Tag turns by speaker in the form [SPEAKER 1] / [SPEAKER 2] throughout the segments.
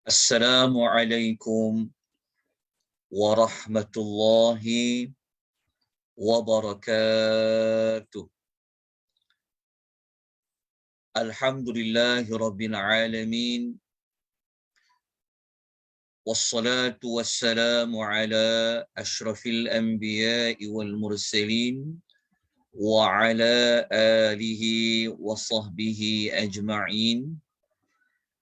[SPEAKER 1] Assalamualaikum warahmatullahi wabarakatuh. Alhamdulillahi rabbil alamin. Wassalatu wassalamu ala ashrafil anbiya'i wal mursalin wa ala alihi wa sahbihi ajma'in.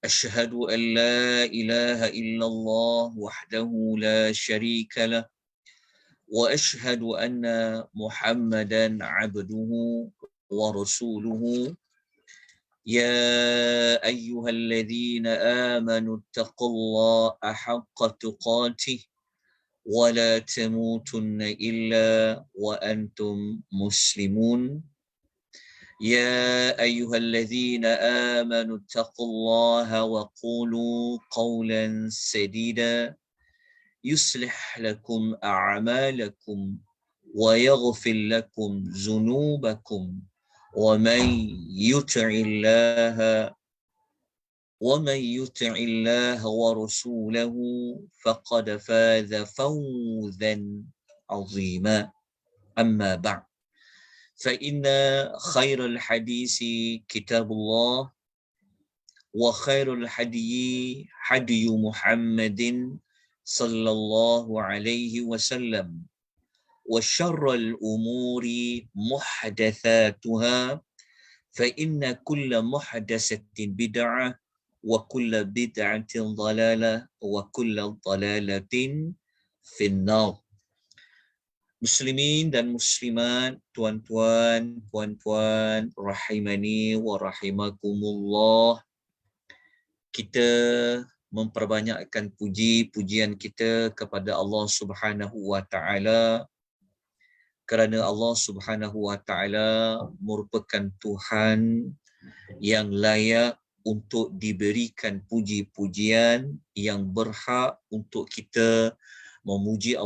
[SPEAKER 1] Ashhadu an la ilaha illallah wahdahu la sharika lah وأشهد أن محمدا عبده ورسوله يا أيها الذين آمنوا اتقوا الله حق تقاته ولا تموتن إلا وأنتم مسلمون يا أيها الذين آمنوا اتقوا الله وقولوا قولا سديدا يصلح لكم أعمالكم ويغفر لكم ذنوبكم ومن يطع الله ورسوله فقد فاز فوزا عظيما. أما بعد فإن خير الحديث كتاب الله وخير الهدي هدي محمد صلى الله عليه وسلم وشر الأمور محدثاتها فإن كل محدثة بدعة وكل بدعة ضلالة وكل ضلالة في النار. Muslimin dan muslimat, tuan-tuan, puan-puan, rahimani wa rahimakumullah. Kita memperbanyakkan puji-pujian kita kepada Allah Subhanahu wa taala kerana Allah Subhanahu wa taala merupakan Tuhan yang layak untuk diberikan puji-pujian, yang berhak untuk kita memuji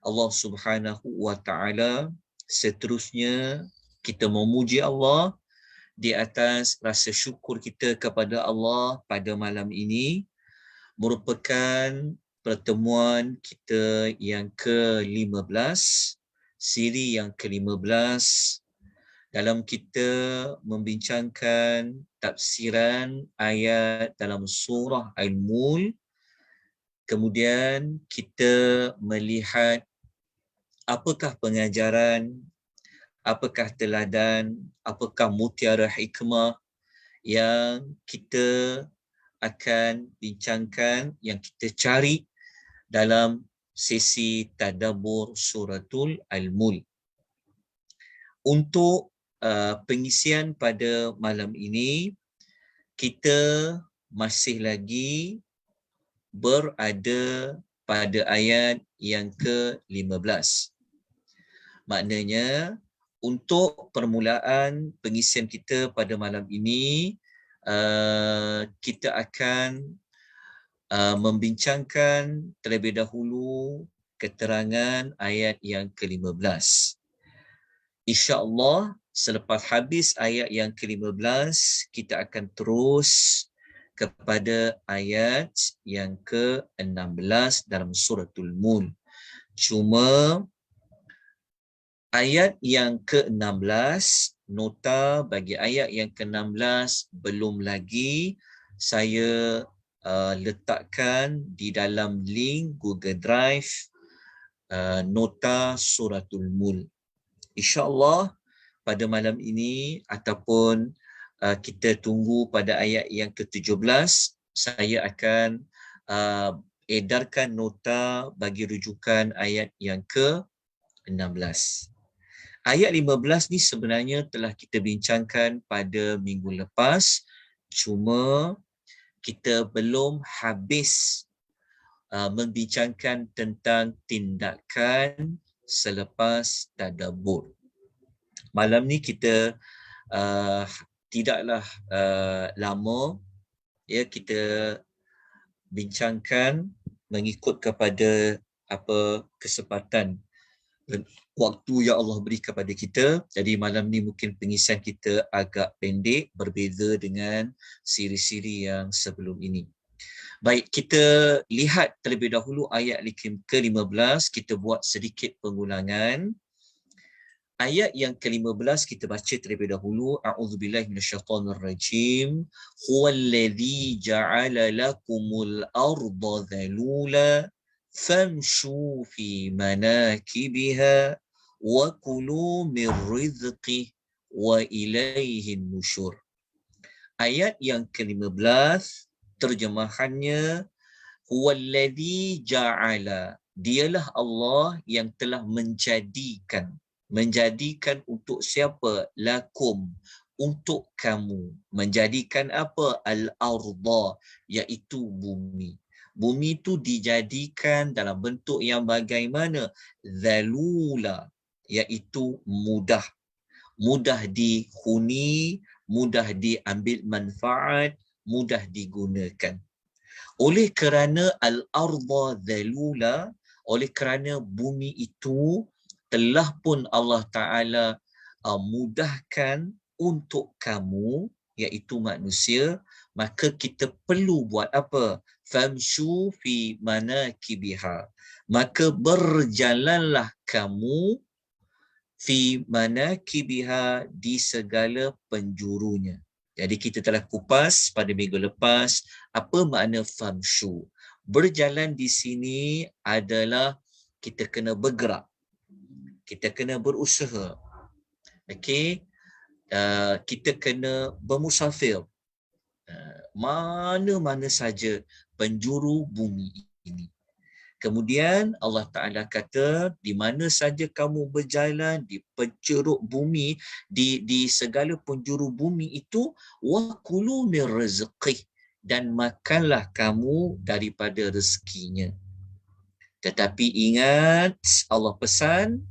[SPEAKER 1] Allah Subhanahu wa taala. Seterusnya kita memuji Allah di atas rasa syukur kita kepada Allah pada malam ini, merupakan pertemuan kita yang ke-15, siri yang ke-15 dalam kita membincangkan tafsiran ayat dalam surah Al-Mulk. Kemudian kita melihat apakah pengajaran, apakah teladan, apakah mutiara hikmah yang kita akan bincangkan, yang kita cari dalam sesi tadabbur suratul Al-Mulk. Untuk pengisian pada malam ini, kita masih lagi berada pada ayat yang ke-15. Maknanya, untuk permulaan pengisian kita pada malam ini, kita akan membincangkan terlebih dahulu keterangan ayat yang ke-15. InsyaAllah selepas habis ayat yang ke-15, kita akan terus kepada ayat yang ke-16 dalam suratul Mulk. Cuma ayat yang ke-16, nota bagi ayat yang ke-16 belum lagi saya letakkan di dalam link Google Drive nota suratul Mulk. InsyaAllah pada malam ini ataupun kita tunggu pada ayat yang ke-17, saya akan edarkan nota bagi rujukan ayat yang ke-16. Ayat 15 ni sebenarnya telah kita bincangkan pada minggu lepas, cuma kita belum habis membincangkan tentang tindakan selepas tadabbur. Malam ni kita tidaklah lama, ya, kita bincangkan mengikut kepada apa kesempatan dan waktu yang Allah beri kepada kita. Jadi malam ni mungkin pengisian kita agak pendek, berbeza dengan siri-siri yang sebelum ini. Baik, kita lihat terlebih dahulu ayat ke-15, kita buat sedikit pengulangan. Ayat yang ke-15 kita baca terlebih dahulu. A'udzubillahi minasyaitonirrajim. Huwallazi ja'ala lakumul arda dhalula famshu fi manakibiha wa kulu min rizqih wa ilaihin nusyur. Ayat yang ke-15 terjemahannya huwallazi ja'ala, dialah Allah yang telah menjadikan untuk siapa? Lakum, untuk kamu. Menjadikan apa? Al-arda, iaitu bumi. Bumi itu dijadikan dalam bentuk yang bagaimana? Zalula, iaitu mudah. Mudah dihuni, mudah diambil manfaat, mudah digunakan. Oleh kerana al-arda zalula, oleh kerana bumi itu telah pun Allah Ta'ala mudahkan untuk kamu, iaitu manusia, maka kita perlu buat apa? Famshu fi manakibiha. Maka berjalanlah kamu fi manakibiha, di segala penjurunya. Jadi kita telah kupas pada minggu lepas apa makna famshu. Berjalan di sini adalah kita kena bergerak. Kita kena berusaha. Okey, kita kena bermusafir. Mana-mana saja penjuru bumi ini. Kemudian Allah Ta'ala kata, di mana saja kamu berjalan, di penceruk bumi, di segala penjuru bumi itu, wa kulu min rizqih, dan makanlah kamu daripada rezekinya. Tetapi ingat, Allah pesan,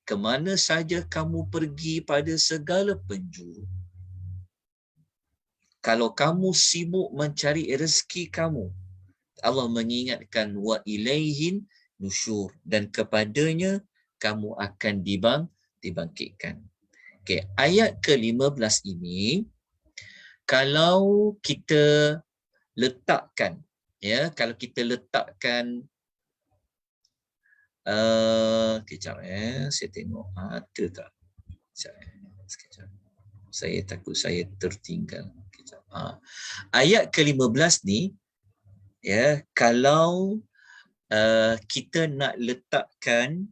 [SPEAKER 1] kemana saja kamu pergi pada segala penjuru. Kalau kamu sibuk mencari rezeki kamu, Allah mengingatkan wa ilaihin nusyur, dan kepadanya kamu akan dibangkitkan. Okey, ayat ke-15 ini kalau kita letakkan, kalau kita letakkan kejap saya tengok ada tak. Sekejap. Saya takut saya tertinggal. Kejap. Ayat ke-15 ni, kalau kita nak letakkan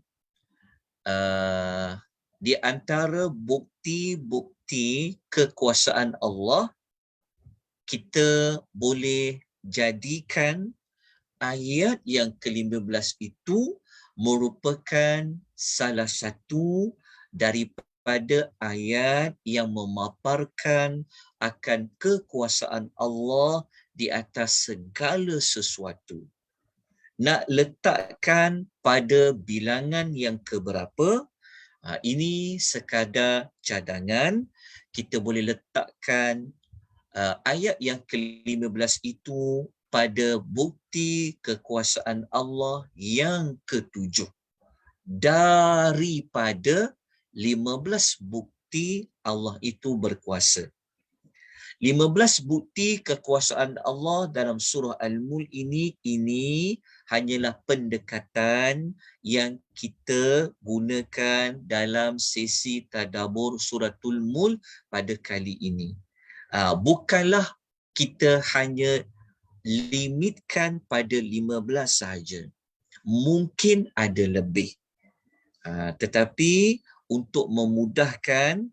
[SPEAKER 1] di antara bukti-bukti kekuasaan Allah, kita boleh jadikan ayat yang ke-15 itu merupakan salah satu daripada ayat yang memaparkan akan kekuasaan Allah di atas segala sesuatu. Nak letakkan pada bilangan yang keberapa, ini sekadar cadangan. Kita boleh letakkan ayat yang ke-15 itu pada bukti kekuasaan Allah yang ke-7 daripada 15 bukti Allah itu berkuasa. 15 bukti kekuasaan Allah dalam surah Al-Mulk ini hanyalah pendekatan yang kita gunakan dalam sesi tadabbur suratul Mulk pada kali ini. Bukanlah kita hanya limitkan pada 15 sahaja. Mungkin ada lebih. Tetapi untuk memudahkan,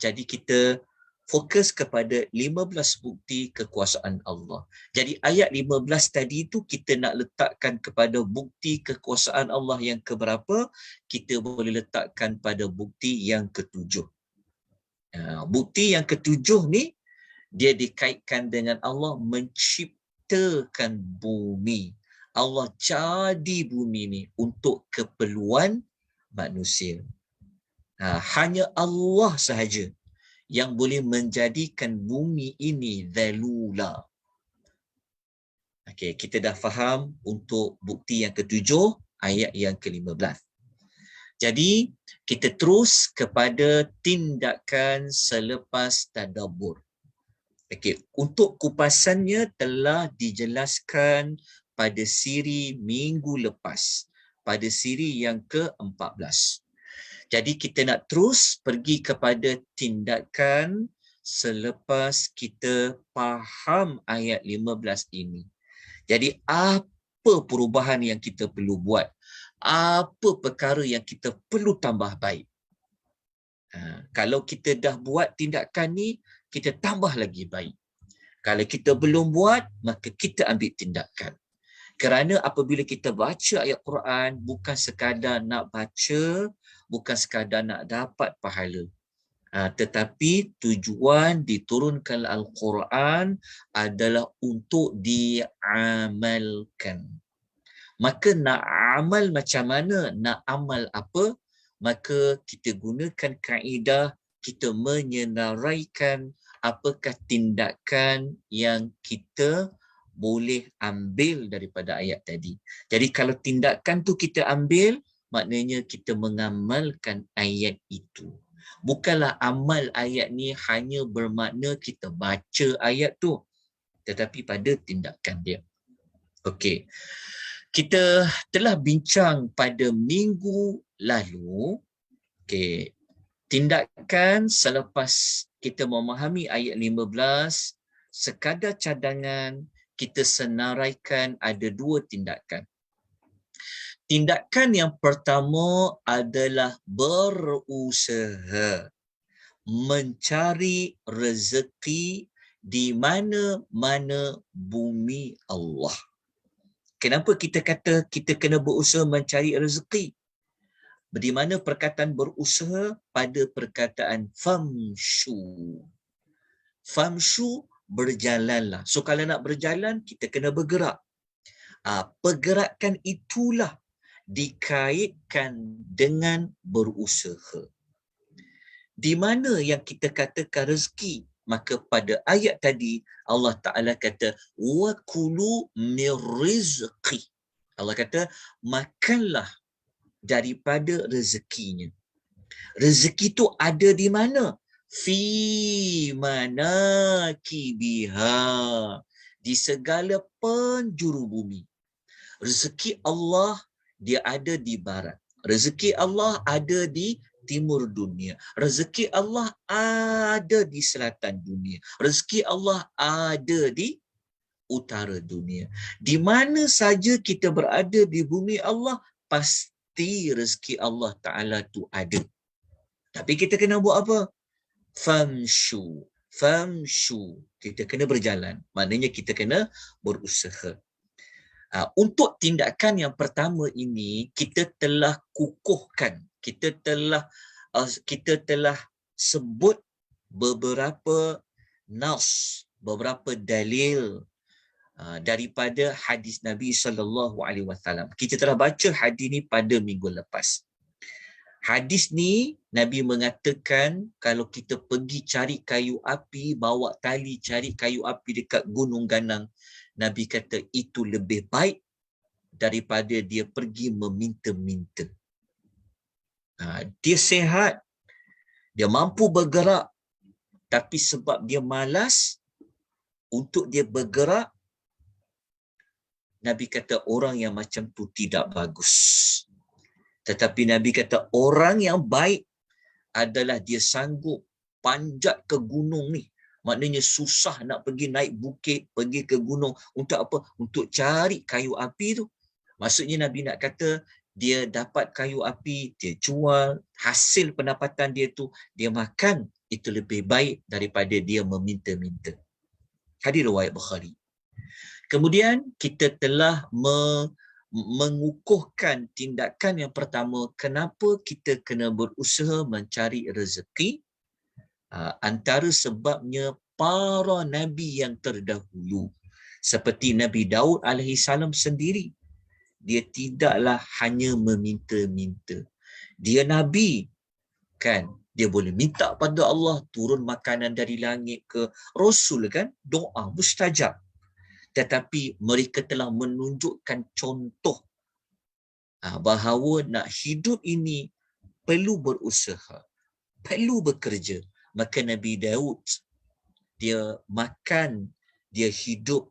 [SPEAKER 1] jadi kita fokus kepada 15 bukti kekuasaan Allah. Jadi ayat 15 tadi itu kita nak letakkan kepada bukti kekuasaan Allah yang keberapa, kita boleh letakkan pada bukti yang ke-7. Bukti yang ke-7 ni, dia dikaitkan dengan Allah menciptakan bumi. Allah jadi bumi ni untuk keperluan manusia. Hanya Allah sahaja yang boleh menjadikan bumi ini zalula. Okey, kita dah faham untuk bukti yang ke-7, ayat yang ke-15. Jadi, kita terus kepada tindakan selepas tadabbur. Okey, untuk kupasannya telah dijelaskan pada siri minggu lepas, pada siri yang ke-14. Jadi kita nak terus pergi kepada tindakan selepas kita faham ayat 15 ini. Jadi apa perubahan yang kita perlu buat? Apa perkara yang kita perlu tambah baik? Kalau kita dah buat tindakan ni, kita tambah lagi baik. Kalau kita belum buat, maka kita ambil tindakan. Kerana apabila kita baca ayat Quran, bukan sekadar nak baca, bukan sekadar nak dapat pahala. Tetapi tujuan diturunkan Al-Quran adalah untuk diamalkan. Maka nak amal macam mana? Nak amal apa? Maka kita gunakan kaedah, kita menyenaraikan apakah tindakan yang kita boleh ambil daripada ayat tadi. Jadi kalau tindakan tu kita ambil, maknanya kita mengamalkan ayat itu. Bukanlah amal ayat ni hanya bermakna kita baca ayat tu, tetapi pada tindakan dia. Okey. Kita telah bincang pada minggu lalu, okey, tindakan selepas kita memahami ayat 15, sekadar cadangan, kita senaraikan ada dua tindakan. Tindakan yang pertama adalah berusaha mencari rezeki di mana-mana bumi Allah. Kenapa kita kata kita kena berusaha mencari rezeki? Di mana perkataan berusaha pada perkataan famshu. Famshu, berjalanlah. So kalau nak berjalan, kita kena bergerak. Pergerakan itulah dikaitkan dengan berusaha. Di mana yang kita katakan rezeki? Maka pada ayat tadi Allah Ta'ala kata wa kulu mir rizqi. Allah kata makanlah daripada rezekinya. Rezeki tu ada di mana? Fi manakibiha, di segala penjuru bumi. Rezeki Allah dia ada di barat. Rezeki Allah ada di timur dunia. Rezeki Allah ada di selatan dunia. Rezeki Allah ada di utara dunia. Di mana saja kita berada di bumi Allah, pasti rezeki Allah Ta'ala tu ada. Tapi kita kena buat apa? Famshu. Famshu. Kita kena berjalan. Maknanya kita kena berusaha. Untuk tindakan yang pertama ini, kita telah kukuhkan. Kita telah sebut beberapa nas, beberapa dalil daripada hadis Nabi SAW. Kita telah baca hadis ni pada minggu lepas. Hadis ni Nabi mengatakan kalau kita pergi cari kayu api, bawa tali cari kayu api dekat Gunung Ganang, Nabi kata itu lebih baik daripada dia pergi meminta-minta. Dia sihat, dia mampu bergerak, tapi sebab dia malas untuk dia bergerak, Nabi kata orang yang macam tu tidak bagus. Tetapi Nabi kata orang yang baik adalah dia sanggup panjat ke gunung ni. Maknanya susah nak pergi naik bukit, pergi ke gunung. Untuk apa? Untuk cari kayu api tu. Maksudnya Nabi nak kata dia dapat kayu api, dia jual, hasil pendapatan dia tu, dia makan, itu lebih baik daripada dia meminta-minta. Hadis riwayat Bukhari. Kemudian kita telah mengukuhkan tindakan yang pertama, kenapa kita kena berusaha mencari rezeki. Antara sebabnya para nabi yang terdahulu, seperti Nabi Daud alaihissalam sendiri, dia tidaklah hanya meminta-minta. Dia nabi, kan? Dia boleh minta pada Allah turun makanan dari langit ke. Rasul kan, doa mustajab. Tetapi mereka telah menunjukkan contoh bahawa nak hidup ini perlu berusaha, perlu bekerja. Maka Nabi Daud dia makan, dia hidup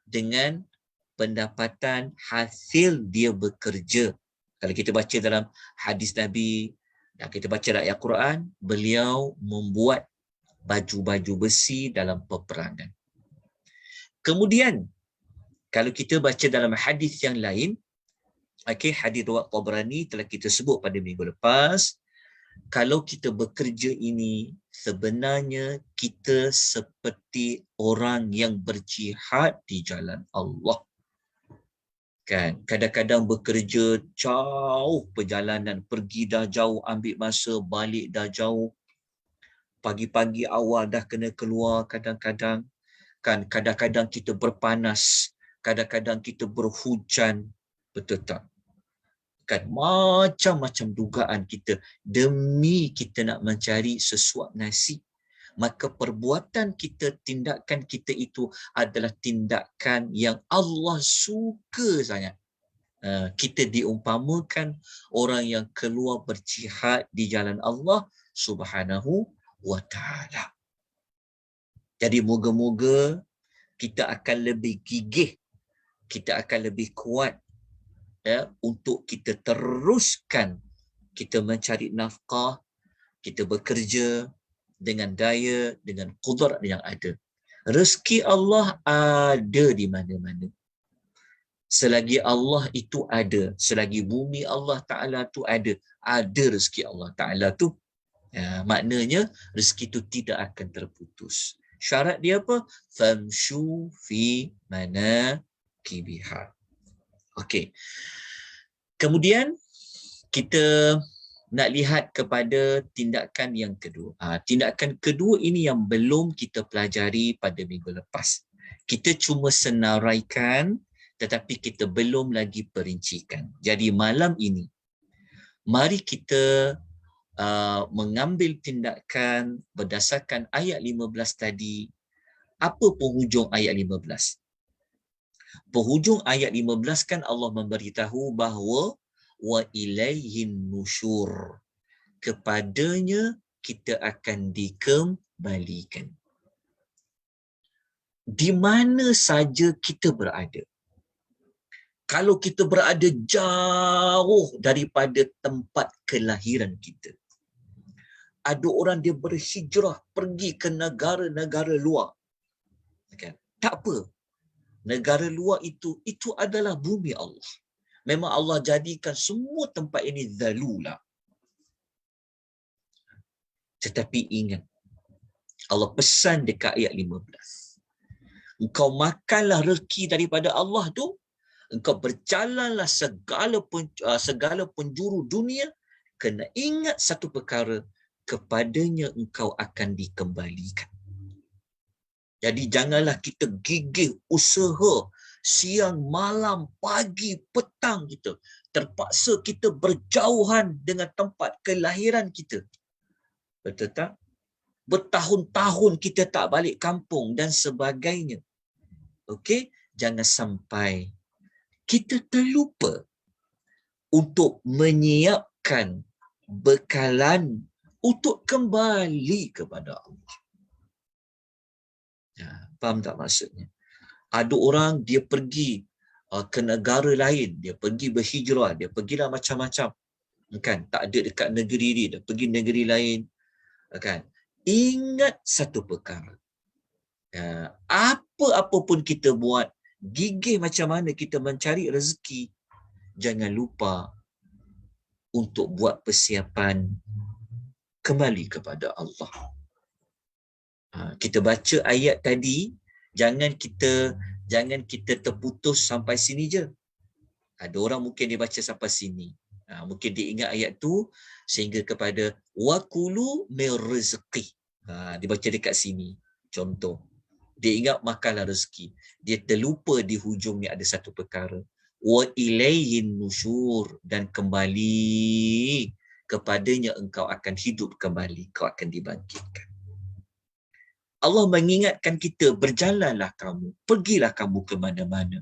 [SPEAKER 1] dengan pendapatan hasil dia bekerja. Kalau kita baca dalam hadis Nabi, dan kita baca dalam ayat Quran, beliau membuat baju-baju besi dalam peperangan. Kemudian, kalau kita baca dalam hadis yang lain, hadis riwayat Tabrani telah kita sebut pada minggu lepas, kalau kita bekerja ini, sebenarnya kita seperti orang yang berjihad di jalan Allah. Kan, kadang-kadang bekerja jauh perjalanan, pergi dah jauh, ambil masa, balik dah jauh. Pagi-pagi awal dah kena keluar kadang-kadang. Kan, kadang-kadang kita berpanas, kadang-kadang kita berhujan. Betul tak? Kan, macam-macam dugaan kita demi kita nak mencari sesuap nasi. Maka perbuatan kita, tindakan kita itu adalah tindakan yang Allah suka sangat. Kita diumpamakan orang yang keluar berjihad di jalan Allah Subhanahu wa ta'ala. Jadi moga-moga kita akan lebih gigih, kita akan lebih kuat untuk kita teruskan kita mencari nafkah, kita bekerja dengan daya, dengan qudrat yang ada. Rezeki Allah ada di mana-mana. Selagi Allah itu ada, selagi bumi Allah Ta'ala tu ada rezeki Allah Ta'ala tu. Maknanya rezeki itu tidak akan terputus. Syarat dia apa? Famshu fi manakibiha. Okey. Kemudian kita nak lihat kepada tindakan yang kedua. Tindakan kedua ini yang belum kita pelajari pada minggu lepas. Kita cuma senaraikan tetapi kita belum lagi perincikan. Jadi malam ini, mari kita mengambil tindakan berdasarkan ayat 15 tadi. Apa penghujung ayat 15? Penghujung ayat 15 kan Allah memberitahu bahawa wa ilaihin nusyur, kepadanya kita akan dikembalikan. Di mana saja kita berada, kalau kita berada jauh daripada tempat kelahiran kita, ada orang dia berhijrah pergi ke negara-negara luar, kan? Tak apa, negara luar itu adalah bumi Allah. Memang Allah jadikan semua tempat ini zalula. Tetapi ingat, Allah pesan dekat ayat 15. Engkau makanlah rezeki daripada Allah tu, engkau berjalanlah segala penjuru dunia, kena ingat satu perkara, kepadanya engkau akan dikembalikan. Jadi janganlah kita gigih usaha siang, malam, pagi, petang kita. Terpaksa kita berjauhan dengan tempat kelahiran kita. Betul tak? Bertahun-tahun kita tak balik kampung dan sebagainya. Okey? Jangan sampai kita terlupa untuk menyiapkan bekalan untuk kembali kepada Allah. Faham tak maksudnya? Ada orang dia pergi ke negara lain, dia pergi berhijrah, dia pergilah macam-macam, kan? Tak ada dekat negeri dia, dia pergi negeri lain, kan? Ingat satu perkara, apa-apa pun kita buat, gigih macam mana kita mencari rezeki, jangan lupa untuk buat persiapan kembali kepada Allah. Kita baca ayat tadi, jangan kita terputus sampai sini je. Ada orang mungkin dia baca sampai sini, mungkin dia ingat ayat tu sehingga kepada wakulu min rizqi, dia baca dekat sini. Contoh, dia ingat makanlah rezeki, dia terlupa di hujungnya ada satu perkara, wa ilaihin nusyur, dan kembali kepadanya engkau akan hidup kembali, kau akan dibangkitkan. Allah mengingatkan kita, berjalanlah kamu, pergilah kamu ke mana-mana,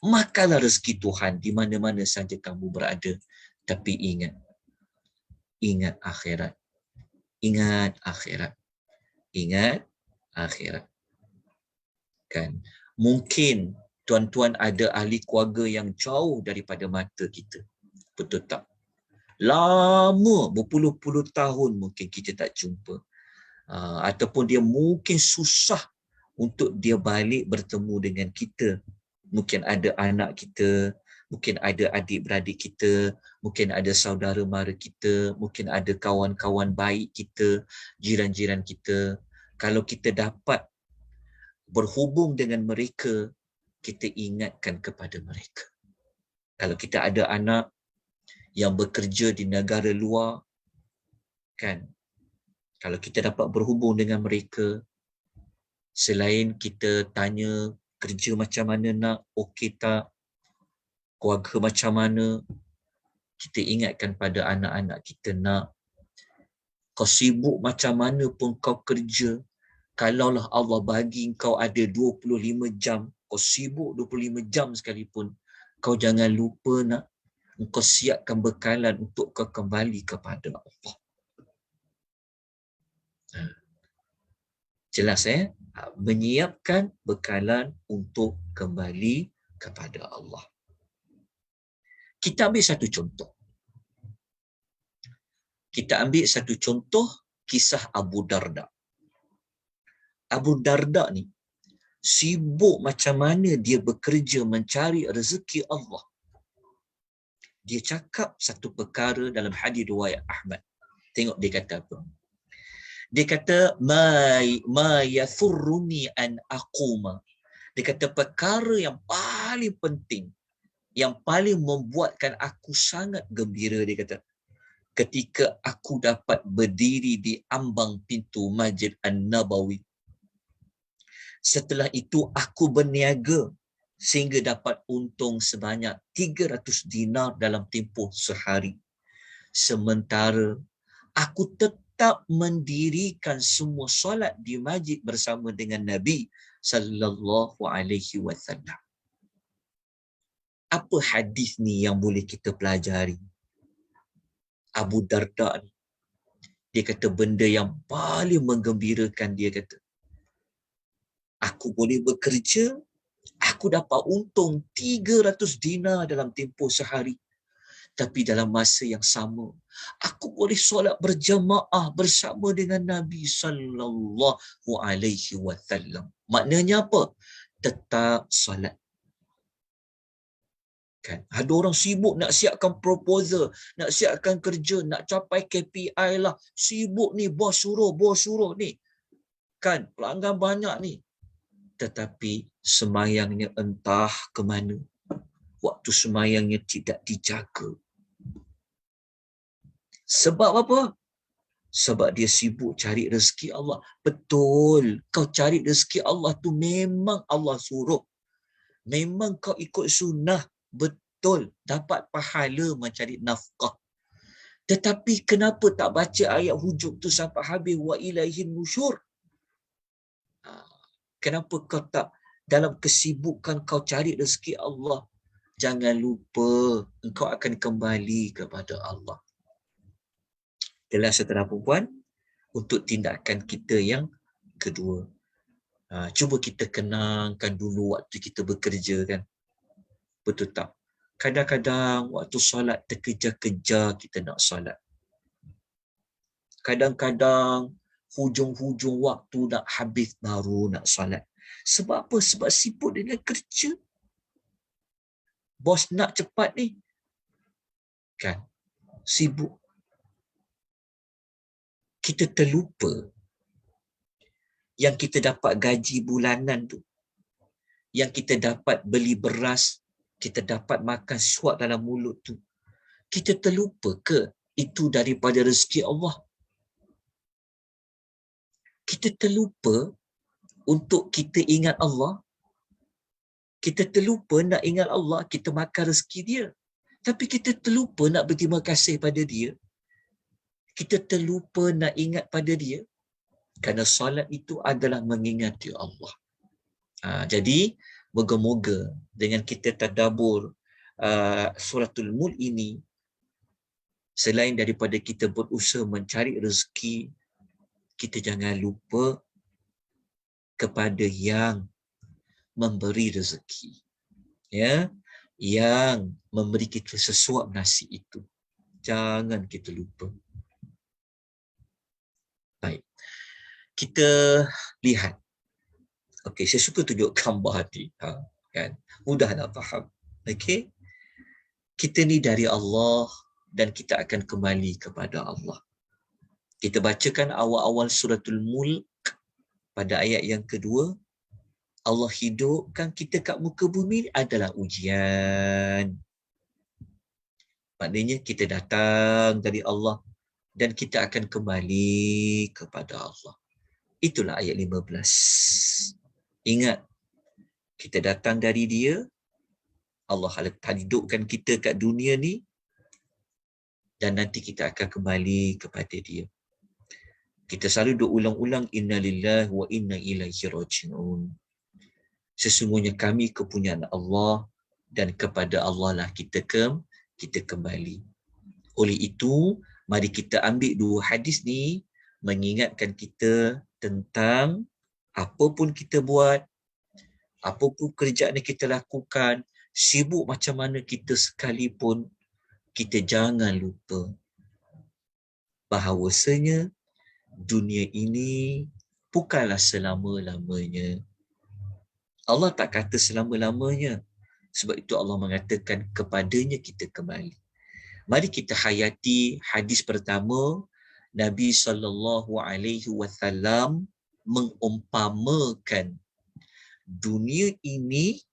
[SPEAKER 1] makanlah rezeki Tuhan di mana-mana saja kamu berada. Tapi ingat akhirat. Ingat akhirat. Ingat akhirat. Kan? Mungkin tuan-tuan ada ahli keluarga yang jauh daripada mata kita. Betul tak? Lama, berpuluh-puluh tahun mungkin kita tak jumpa. Ataupun dia mungkin susah untuk dia balik bertemu dengan kita. Mungkin ada anak kita, mungkin ada adik-beradik kita, mungkin ada saudara mara kita, mungkin ada kawan-kawan baik kita, jiran-jiran kita. Kalau kita dapat berhubung dengan mereka, kita ingatkan kepada mereka. Kalau kita ada anak yang bekerja di negara luar, kan, kalau kita dapat berhubung dengan mereka, selain kita tanya kerja macam mana nak, okey tak, keluarga macam mana, kita ingatkan pada anak-anak kita, nak, kau sibuk macam mana pun kau kerja, kalaulah Allah bagi kau ada 25 jam, kau sibuk 25 jam sekalipun, kau jangan lupa nak, kau siapkan bekalan untuk kau kembali kepada Allah. Jelas menyiapkan bekalan untuk kembali kepada Allah. Kita ambil satu contoh. Kita ambil satu contoh kisah Abu Darda. Abu Darda ni sibuk macam mana dia bekerja mencari rezeki Allah. Dia cakap satu perkara dalam hadis riwayat Ahmad. Tengok dia kata apa. Dia kata, ma yathurruni an aquma. Dia kata perkara yang paling penting, yang paling membuatkan aku sangat gembira, dia kata, ketika aku dapat berdiri di ambang pintu Masjid An-Nabawi. Setelah itu aku berniaga sehingga dapat untung sebanyak 300 dinar dalam tempoh sehari. Sementara aku tetap mendirikan semua solat di masjid bersama dengan Nabi sallallahu alaihi wasallam. Apa hadis ni yang boleh kita pelajari? Abu Darda ni, dia kata benda yang paling menggembirakan, dia kata, aku boleh bekerja, aku dapat untung 300 dinar dalam tempoh sehari. Tapi dalam masa yang sama, aku boleh solat berjamaah bersama dengan Nabi sallallahu alaihi wasallam. Maknanya apa? Tetap solat. Kan? Ada orang sibuk nak siapkan proposal, nak siapkan kerja, nak capai KPI lah. Sibuk ni, bos suruh ni. Kan? Pelanggan banyak ni. Tetapi semayangnya entah ke mana. Waktu semayangnya tidak dijaga. Sebab apa? Sebab dia sibuk cari rezeki Allah. Betul. Kau cari rezeki Allah tu memang Allah suruh. Memang kau ikut sunnah. Betul. Dapat pahala mencari nafkah. Tetapi kenapa tak baca ayat hujung tu sampai habis? Wa ilaihin nusyur. Kenapa kau tak dalam kesibukan kau cari rezeki Allah? Jangan lupa engkau akan kembali kepada Allah. Itulah saudara perempuan untuk tindakan kita yang kedua. Cuba kita kenangkan dulu waktu kita bekerja, kan. Betul tak? Kadang-kadang waktu solat terkejar-kejar kita nak solat. Kadang-kadang hujung-hujung waktu nak habis baru nak solat. Sebab apa? Sebab sibuk dengan kerja. Bos nak cepat ni. Kan? Sibuk. Kita terlupa yang kita dapat gaji bulanan tu, yang kita dapat beli beras, kita dapat makan suap dalam mulut tu, kita terlupa ke itu daripada rezeki Allah? Kita terlupa untuk kita ingat Allah. Kita terlupa nak ingat Allah, kita makan rezeki dia. Tapi kita terlupa nak berterima kasih pada dia. Kita terlupa nak ingat pada dia. Kerana solat itu adalah mengingati Allah. Jadi, moga-moga dengan kita tadabbur suratul Mulk ini, selain daripada kita berusaha mencari rezeki, kita jangan lupa kepada yang memberi rezeki. Ya, yang memberi kita sesuap nasi itu. Jangan kita lupa. Baik. Kita lihat. Okey, saya suka tunjuk gambar hati. Kan? Mudah nak faham. Okey. Kita ni dari Allah dan kita akan kembali kepada Allah. Kita bacakan awal-awal suratul Mulk pada ayat yang kedua. Allah hidupkan kita kat muka bumi adalah ujian. Maknanya kita datang dari Allah dan kita akan kembali kepada Allah. Itulah ayat 15. Ingat, kita datang dari Dia, Allah hidupkan kita kat dunia ni dan nanti kita akan kembali kepada Dia. Kita selalu ulang-ulang inna lillahi wa inna ilaihi raji'un. Sesungguhnya kami kepunyaan Allah dan kepada Allah lah kita kembali. Oleh itu, mari kita ambil dua hadis ni mengingatkan kita tentang apa pun kita buat, apa pun kerjaan yang kita lakukan, sibuk macam mana kita sekalipun, kita jangan lupa bahawasanya dunia ini bukanlah selama-lamanya. Allah tak kata selama-lamanya. Sebab itu Allah mengatakan kepadanya kita kembali. Mari kita hayati hadis pertama. Nabi SAW mengumpamakan dunia ini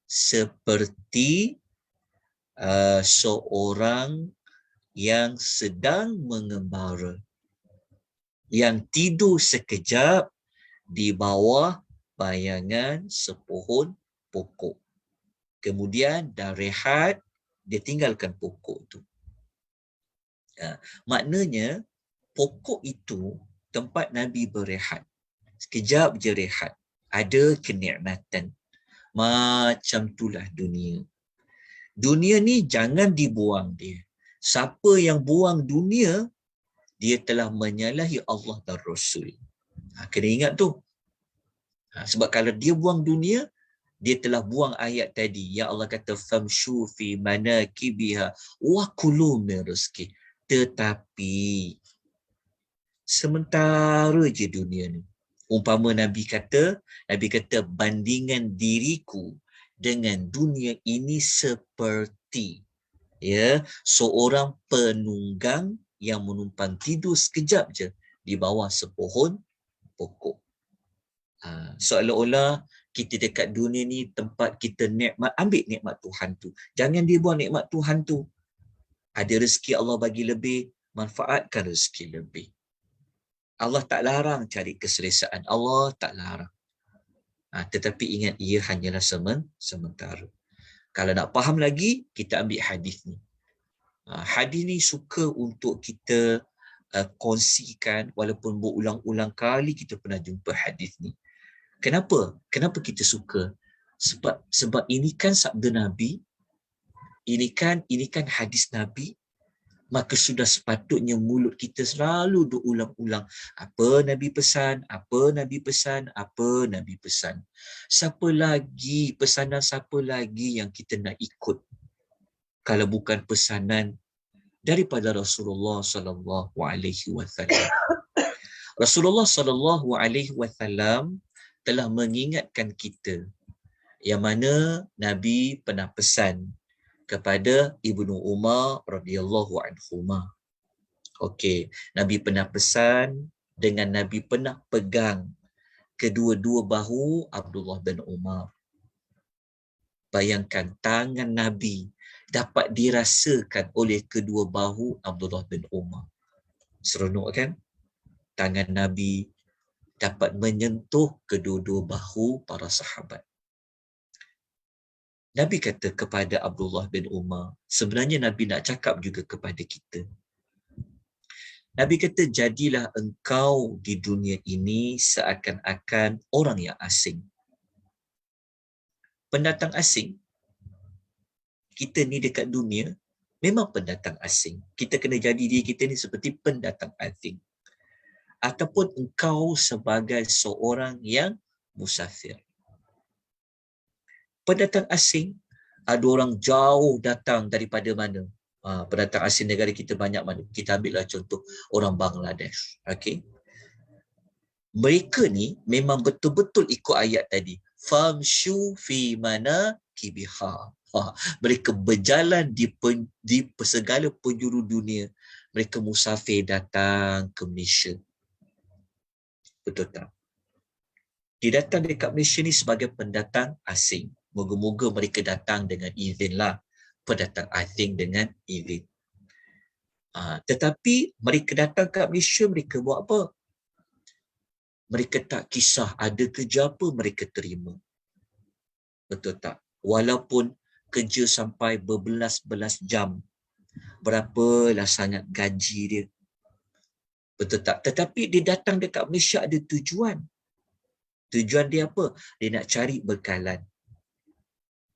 [SPEAKER 1] seperti seorang yang sedang mengembara, yang tidur sekejap di bawah bayangan sepohon pokok. Kemudian dah rehat, dia tinggalkan pokok tu. Maknanya, pokok itu tempat Nabi berehat. Sekejap je rehat. Ada kenikmatan. Macam itulah dunia. Dunia ni jangan dibuang dia. Siapa yang buang dunia, dia telah menyalahi Allah dan Rasul. Kena ingat tu. Sebab kalau dia buang dunia, dia telah buang ayat tadi. Ya Allah kata, famshu fi manakibiha wa kulu min rizki. Tetapi, sementara je dunia ni. Umpama Nabi kata, bandingan diriku dengan dunia ini seperti seorang penunggang yang menumpang tidur sekejap je di bawah sepohon pokok. Seolah-olah kita dekat dunia ni tempat kita nikmat, ambil nikmat Tuhan tu. Jangan dibuang nikmat Tuhan tu. Ada rezeki Allah bagi lebih, manfaatkan rezeki lebih. Allah tak larang cari keselesaan. Allah tak larang. Tetapi ingat, ia hanyalah sementara. Kalau nak faham lagi, kita ambil hadis ni. Hadis ni suka untuk kita kongsikan, walaupun berulang-ulang kali kita pernah jumpa hadis ni. Kenapa? Kenapa kita suka? Sebab ini kan sabda Nabi, ini kan hadis Nabi, maka sudah sepatutnya mulut kita selalu berulang-ulang apa Nabi pesan, apa Nabi pesan, apa Nabi pesan. Siapa lagi yang kita nak ikut kalau bukan pesanan daripada Rasulullah sallallahu alaihi wasallam. Rasulullah sallallahu alaihi wasallam telah mengingatkan kita yang mana Nabi pernah pesan kepada Ibnu Umar radhiyallahu anhuma. Okey, Nabi pernah pesan dengan Nabi pernah pegang kedua-dua bahu Abdullah bin Umar. Bayangkan tangan Nabi dapat dirasakan oleh kedua bahu Abdullah bin Umar. Seronok kan? Tangan Nabi dapat menyentuh kedua-dua bahu para sahabat. Nabi kata kepada Abdullah bin Umar, sebenarnya Nabi nak cakap juga kepada kita. Nabi kata, jadilah engkau di dunia ini seakan-akan orang yang asing. Pendatang asing, kita ni dekat dunia, memang pendatang asing. Kita kena jadi diri kita ni seperti pendatang asing. Ataupun engkau sebagai seorang yang musafir. Pendatang asing, ada orang jauh datang daripada mana? Pendatang asing negara kita banyak mana? Kita ambillah contoh orang Bangladesh. Okay? Mereka ni memang betul-betul ikut ayat tadi. Famshu fi mana kibiha. Mereka berjalan di segala penjuru dunia. Mereka musafir datang ke Malaysia. Betul tak? Dia datang dekat Malaysia ni sebagai pendatang asing. Moga-moga mereka datang dengan izin lah. Pendatang asing dengan izin. Tetapi mereka datang ke Malaysia, mereka buat apa? Mereka tak kisah ada kerja apa mereka terima. Betul tak? Walaupun kerja sampai berbelas-belas jam, berapalah sangat gaji dia. Betul tak? Tetapi dia datang dekat Malaysia ada tujuan. Tujuan dia apa? Dia nak cari bekalan.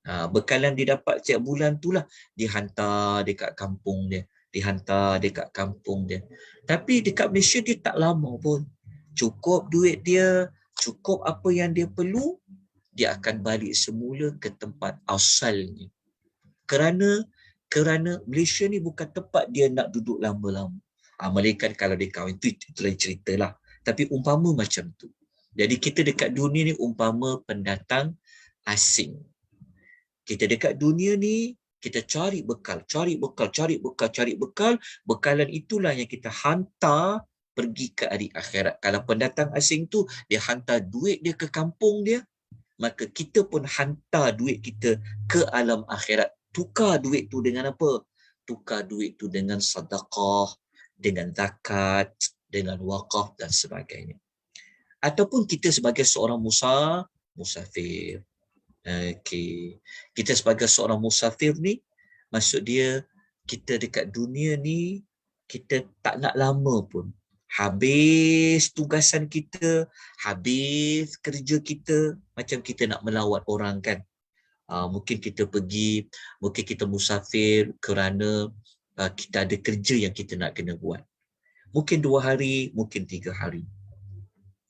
[SPEAKER 1] Bekalan dia dapat setiap bulan tu lah, dia hantar dekat kampung dia. Dihantar dekat kampung dia. Tapi dekat Malaysia dia tak lama pun. Cukup duit dia, cukup apa yang dia perlu, dia akan balik semula ke tempat asalnya. Kerana Malaysia ni bukan tempat dia nak duduk lama-lama. Malaikat kalau dia kahwin tu lain cerita lah. Tapi umpama macam tu. Jadi kita dekat dunia ni umpama pendatang asing. Kita dekat dunia ni, kita cari bekal. Bekalan itulah yang kita hantar pergi ke hari akhirat. Kalau pendatang asing tu, dia hantar duit dia ke kampung dia, maka kita pun hantar duit kita ke alam akhirat. Tukar duit tu dengan apa? Tukar duit tu dengan sedekah, dengan zakat, dengan wakaf dan sebagainya. Ataupun kita sebagai seorang musafir. Okey. Kita sebagai seorang musafir ni, maksud dia kita dekat dunia ni, kita tak nak lama pun. Habis tugasan kita, habis kerja kita, macam kita nak melawat orang kan. Mungkin kita pergi, mungkin kita musafir kerana kita ada kerja yang kita nak kena buat. Mungkin 2 hari, mungkin 3 hari.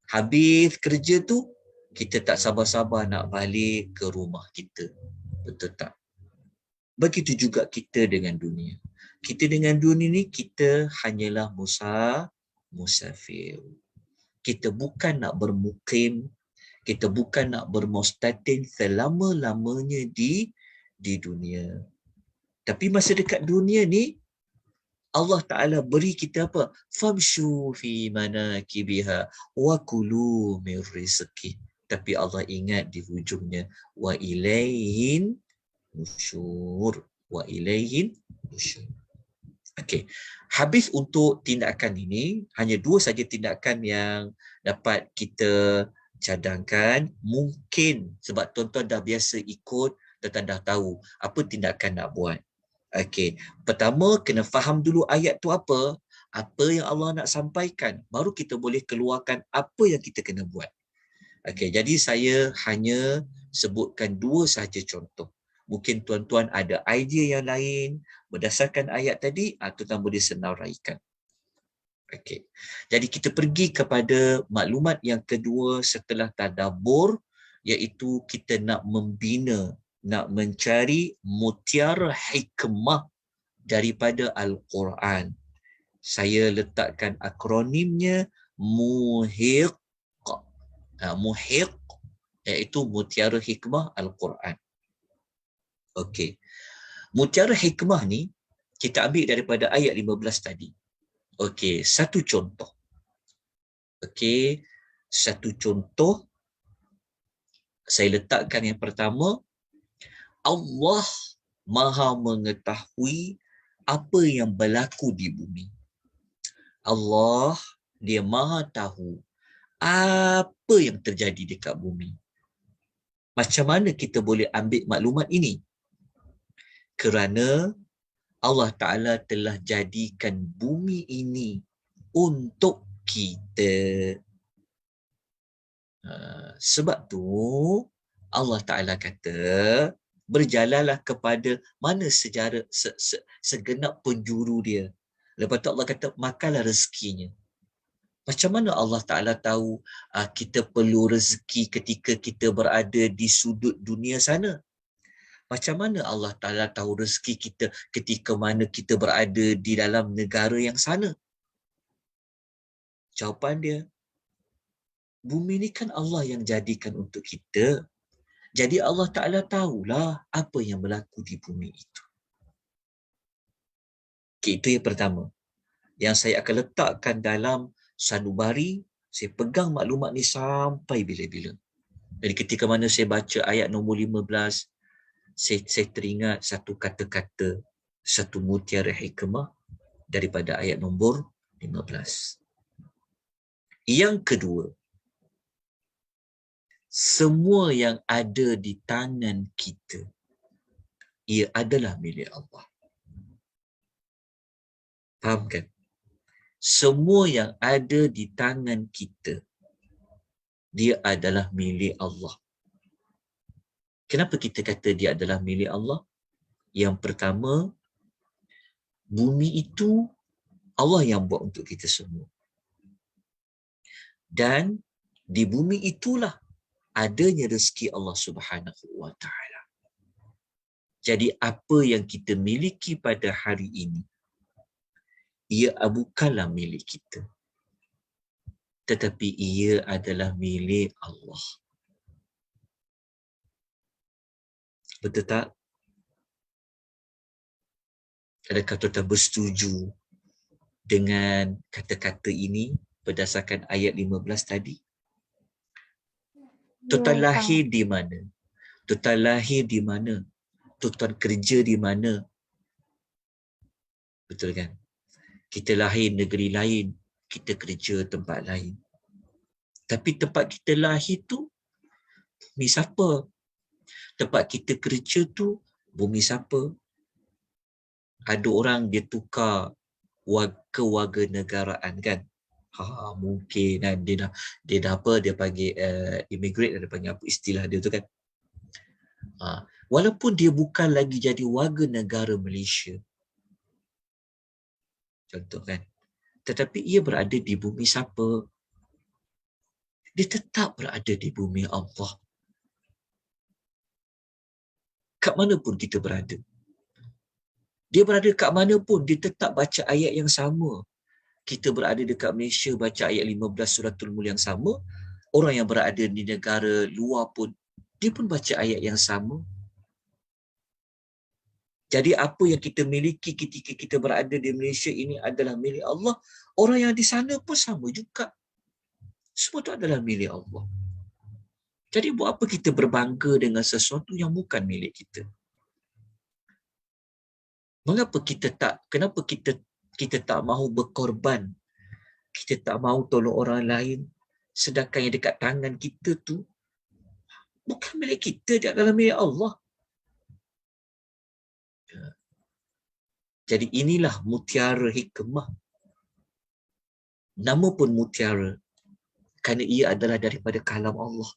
[SPEAKER 1] Habis kerja tu, kita tak sabar-sabar nak balik ke rumah kita. Betul tak? Begitu juga kita dengan dunia. Kita dengan dunia ni, kita hanyalah musafir. Kita bukan nak bermukim, kita bukan nak bermustatin selama-lamanya di dunia. Tapi masa dekat dunia ni, Allah Ta'ala beri kita apa? Famshu fi manakibiha wa kulu min rizqi. Tapi Allah ingat di hujungnya, wa ilaihin nusyur. Wa ilaihin nusyur. Okey. Habis untuk tindakan ini, hanya 2 saja tindakan yang dapat kita cadangkan. Mungkin sebab tuan-tuan dah biasa ikut, tuan-tuan dah tahu apa tindakan nak buat. Okey. Pertama, kena faham dulu ayat tu apa. Apa yang Allah nak sampaikan. Baru kita boleh keluarkan apa yang kita kena buat. Okey, jadi saya hanya sebutkan 2 sahaja contoh. Mungkin tuan-tuan ada idea yang lain berdasarkan ayat tadi, tuan-tuan boleh senaraikan. Okey. Jadi kita pergi kepada maklumat yang kedua setelah tadabbur, iaitu kita nak membina, nak mencari mutiara hikmah daripada Al-Quran. Saya letakkan akronimnya MUHIQ. MUHIQ iaitu mutiara hikmah Al-Quran. Okey. Mutiara hikmah ni kita ambil daripada ayat 15 tadi. Okey, satu contoh. Okey, satu contoh saya letakkan yang pertama, Allah Maha mengetahui apa yang berlaku di bumi. Allah, dia Maha tahu apa yang terjadi dekat bumi. Macam mana kita boleh ambil maklumat ini? Kerana Allah Ta'ala telah jadikan bumi ini untuk kita. Sebab tu Allah Ta'ala kata, berjalanlah kepada mana segenap penjuru dia. Lepas tu Allah kata, makanlah rezekinya. Macam mana Allah Ta'ala tahu kita perlu rezeki ketika kita berada di sudut dunia sana? Macam mana Allah Ta'ala tahu rezeki kita ketika mana kita berada di dalam negara yang sana? Jawapan dia, bumi ni kan Allah yang jadikan untuk kita. Jadi Allah Ta'ala tahulah apa yang berlaku di bumi itu. Okay, itu yang pertama. Yang saya akan letakkan dalam sanubari, saya pegang maklumat ni sampai bila-bila. Jadi ketika mana saya baca ayat nombor 15, saya teringat satu kata-kata, satu mutiara hikmah daripada ayat nombor 15. Yang kedua, semua yang ada di tangan kita, ia adalah milik Allah. Faham kan? Semua yang ada di tangan kita, dia adalah milik Allah. Kenapa kita kata dia adalah milik Allah? Yang pertama, bumi itu Allah yang buat untuk kita semua. Dan di bumi itulah adanya rezeki Allah Subhanahu wa Ta'ala. Jadi apa yang kita miliki pada hari ini, ia bukanlah milik kita, tetapi ia adalah milik Allah. Betul tak? Adakah tuan-tuan bersetuju dengan kata-kata ini berdasarkan ayat 15 tadi? Tuan-tuan lahir di mana? Tuan-tuan lahir di mana? Tuan-tuan kerja di mana? Betul kan? Kita lahir negeri lain, kita kerja tempat lain. Tapi tempat kita lahir tu, bumi siapa? Tempat kita kerja tu, bumi siapa? Ada orang dia tukar kewarganegaraan kan? Mungkin dia dah apa, dia panggil immigrant, dia panggil apa istilah dia tu kan? Walaupun dia bukan lagi jadi warga negara Malaysia, contoh kan, tetapi ia berada di bumi siapa? Dia tetap berada di bumi Allah. Kat mana pun kita berada, dia berada kat mana pun, dia tetap baca ayat yang sama. Kita berada dekat Malaysia, baca ayat 15 suratul Mulk yang sama. Orang yang berada di negara luar pun, dia pun baca ayat yang sama. Jadi apa yang kita miliki ketika kita berada di Malaysia ini adalah milik Allah. Orang yang di sana pun sama juga. Semua itu adalah milik Allah. Jadi buat apa kita berbangga dengan sesuatu yang bukan milik kita? Kenapa kita tak mahu berkorban? Kita tak mahu tolong orang lain, sedangkan yang dekat tangan kita tu bukan milik kita, dia adalah milik Allah. Jadi inilah mutiara hikmah. Nama pun mutiara kerana ia adalah daripada kalam Allah.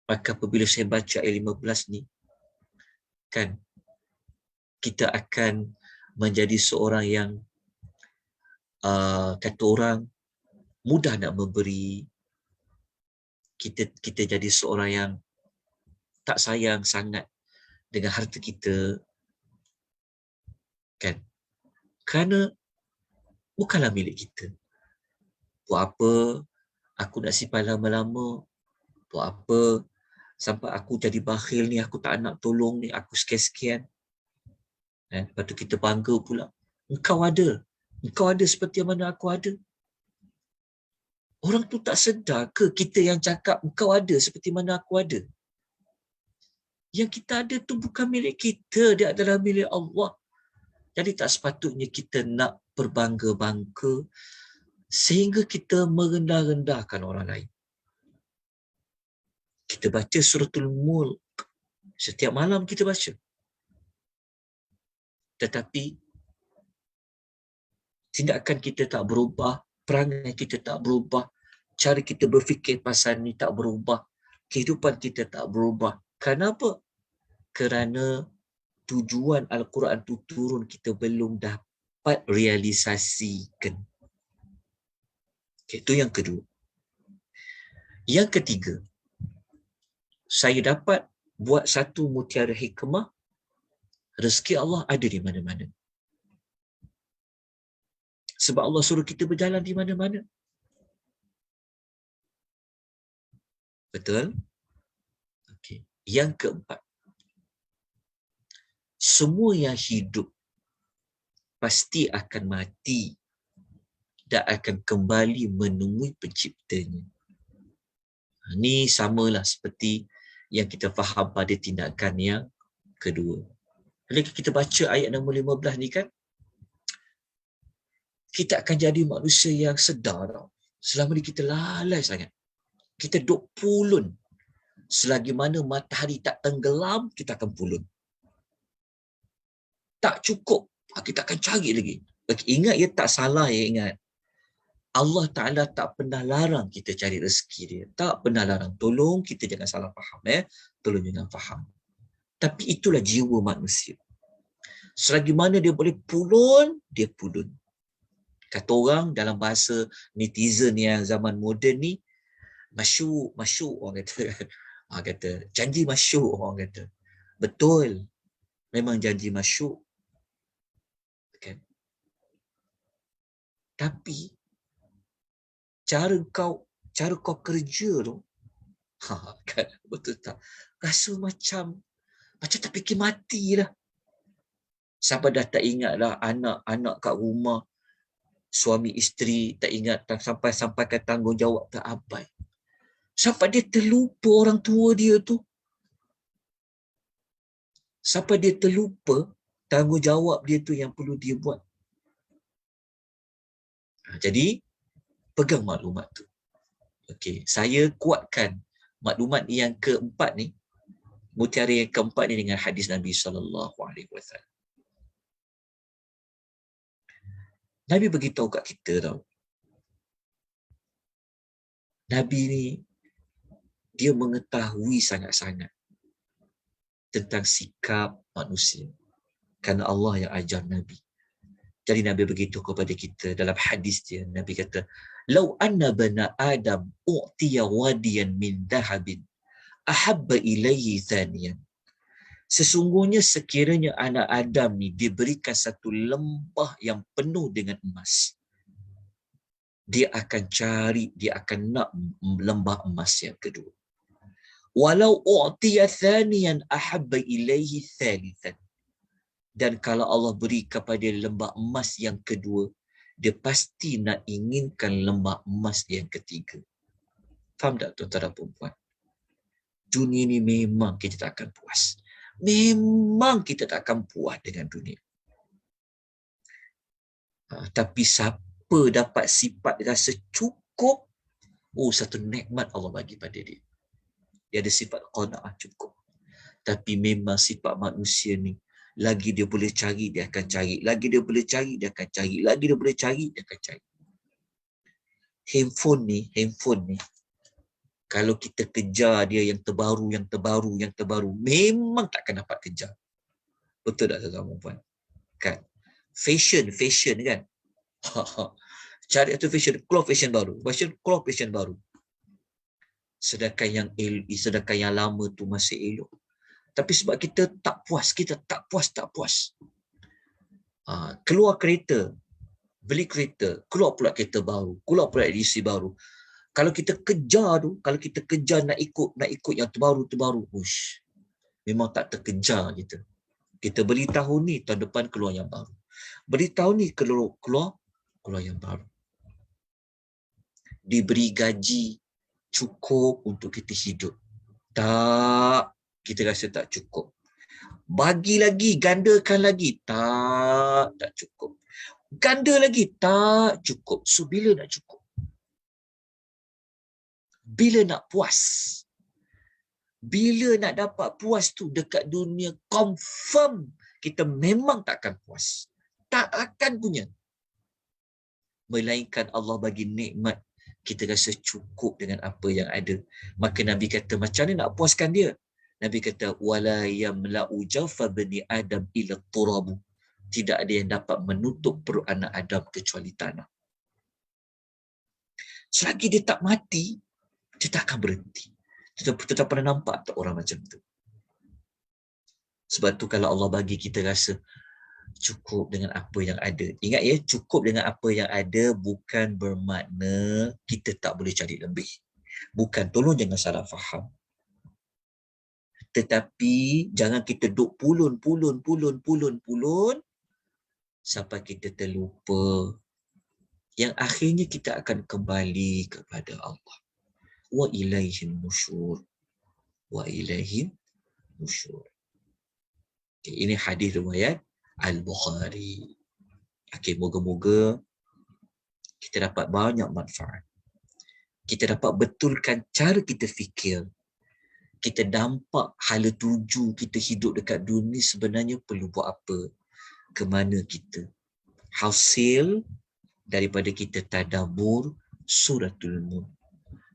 [SPEAKER 1] Maka apabila saya baca ayat 15 ni, kan, kita akan menjadi seorang yang kata orang mudah nak memberi. Kita jadi seorang yang tak sayang sangat dengan harta kita, kan? Kerana bukanlah milik kita. Buat apa aku nak simpan lama-lama? Buat apa sampai aku jadi bakhil ni, aku tak nak tolong ni, aku sekian-sekian. Lepas tu kita bangga pula. Engkau ada seperti mana aku ada. Orang tu tak sedar ke kita yang cakap engkau ada seperti mana aku ada? Yang kita ada tu bukan milik kita, dia adalah milik Allah. Jadi tak sepatutnya kita nak berbangga-bangga sehingga kita merendah-rendahkan orang lain. Kita baca suratul Mulk, setiap malam kita baca. Tetapi tindakan kita tak berubah, perangai kita tak berubah, cara kita berfikir pasal ni tak berubah, kehidupan kita tak berubah. Kenapa? Kerana tujuan Al-Quran tu turun kita belum dapat realisasikan. Okay, itu yang kedua. Yang ketiga, saya dapat buat satu mutiara hikmah, rezeki Allah ada di mana-mana. Sebab Allah suruh kita berjalan di mana-mana. Betul? Okay. Yang keempat, semua yang hidup pasti akan mati dan akan kembali menemui penciptanya. Ini samalah seperti yang kita faham pada tindakan yang kedua. Bila kita baca ayat nombor 15 ni kan, kita akan jadi manusia yang sedar tau. Selama ni kita lalai sangat. Kita duk pulun. Selagi mana matahari tak tenggelam, kita akan pulun. Tak cukup, kita akan cari lagi. Ingat ya, tak salah ya, ingat. Allah Ta'ala tak pernah larang kita cari rezeki dia. Tak pernah larang. Tolong kita jangan salah faham. Tolong jangan faham. Tapi itulah jiwa manusia. Selagi mana dia boleh pulun, dia pulun. Kata orang dalam bahasa netizen yang zaman moden ni, masyuk orang kata. Orang kata, janji masyuk orang kata. Betul. Memang janji masyuk. Kan? Tapi, cara kau kerja tu, kan, betul tak? Rasa macam tak fikir mati lah. Sampai dah tak ingat lah anak-anak kat rumah, suami isteri tak ingat, sampai ke tanggungjawab tak abai. Sampai dia terlupa orang tua dia tu. Sampai dia terlupa tanggungjawab dia tu yang perlu dia buat. Jadi, pegang maklumat tu. Okey, saya kuatkan maklumat yang keempat ni, mutiara yang keempat ni dengan hadis Nabi SAW. Nabi beritahu kat kita tau. Nabi ni, dia mengetahui sangat-sangat tentang sikap manusia. Kerana Allah yang ajar Nabi. Jadi Nabi beritahu kepada kita dalam hadis dia, Nabi kata, "Lau anna bana Adam u'tiya wadiyan min dhahabin ahabba ilaihi thaniyan." Sesungguhnya sekiranya anak Adam ni diberikan satu lembah yang penuh dengan emas, dia akan cari, dia akan nak lembah emas yang kedua. Walau u'tiya thaniyan ahabba ilaihi thalithan. Dan kalau Allah beri kepada lembah emas yang kedua, dia pasti nak inginkan lembah emas yang ketiga. Faham tak tuan-tuan dan perempuan? Dunia ni memang kita tak akan puas. Memang kita tak akan puas dengan dunia. Tapi siapa dapat sifat rasa cukup, satu nikmat Allah bagi pada dia. Dia ada sifat qanaah, cukup. Tapi memang sifat manusia ni, lagi dia boleh cari, dia akan cari. Lagi dia boleh cari, dia akan cari. Lagi dia boleh cari, dia akan cari. Handphone ni, kalau kita kejar dia yang terbaru, memang takkan dapat kejar. Betul tak tuan-tuan puan? Kan? Fashion kan? Cari tu fashion, keluar fashion baru. Sedangkan yang lama tu masih elok. Tapi sebab kita tak puas. Keluar kereta, beli kereta, keluar pula kereta baru, keluar pula edisi baru. Kalau kita kejar nak ikut yang terbaru, memang tak terkejar kita. Kita beli tahun ni, tahun depan keluar yang baru. Beli tahun ni keluar yang baru. Diberi gaji cukup untuk kita hidup. Tak, kita rasa tak cukup. Bagi lagi, gandakan lagi. Tak cukup. Ganda lagi, tak cukup. So, bila nak cukup? Bila nak puas? Bila nak dapat puas tu dekat dunia, confirm kita memang takkan puas. Tak akan punya. Melainkan Allah bagi nikmat, kita rasa cukup dengan apa yang ada. Maka Nabi kata, macam mana nak puaskan dia? Nabi kata, wala yamla'u jawfa bani Adam ila turabu. Tidak ada yang dapat menutup perut anak Adam kecuali tanah. Selagi dia tak mati, dia tak akan berhenti. Kita tak pernah nampak tak orang macam tu. Sebab tu kalau Allah bagi kita rasa cukup dengan apa yang ada. Ingat ya, cukup dengan apa yang ada bukan bermakna kita tak boleh cari lebih. Bukan, tolong jangan salah faham. Tetapi jangan kita duk pulun sampai kita terlupa. Yang akhirnya kita akan kembali kepada Allah. Wa ilaihin nusyur. Wa ilaihin nusyur. Okay, ini hadis riwayat Al-Bukhari. Okay, moga-moga kita dapat banyak manfaat. Kita dapat betulkan cara kita fikir. Kita nampak hala tuju kita hidup dekat dunia sebenarnya perlu buat apa. Ke mana kita. Hasil daripada kita tadabbur suratul Mulk.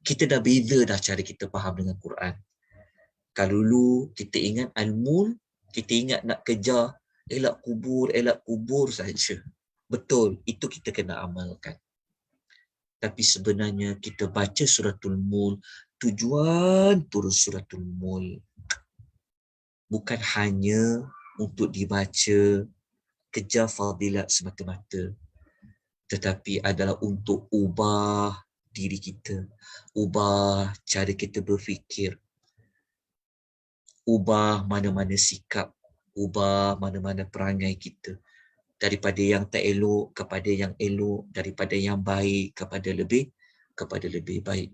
[SPEAKER 1] Kita dah beza dah cara kita faham dengan Quran. Kalau dulu kita ingat Al-Mulk, kita ingat nak kejar elak kubur saja. Betul, itu kita kena amalkan. Tapi sebenarnya kita baca suratul Mulk, tujuan turun suratul Mulk bukan hanya untuk dibaca, kejar fadilat semata-mata, tetapi adalah untuk ubah diri kita, ubah cara kita berfikir, ubah mana-mana sikap, ubah mana-mana perangai kita, daripada yang tak elok kepada yang elok, daripada yang baik kepada lebih baik.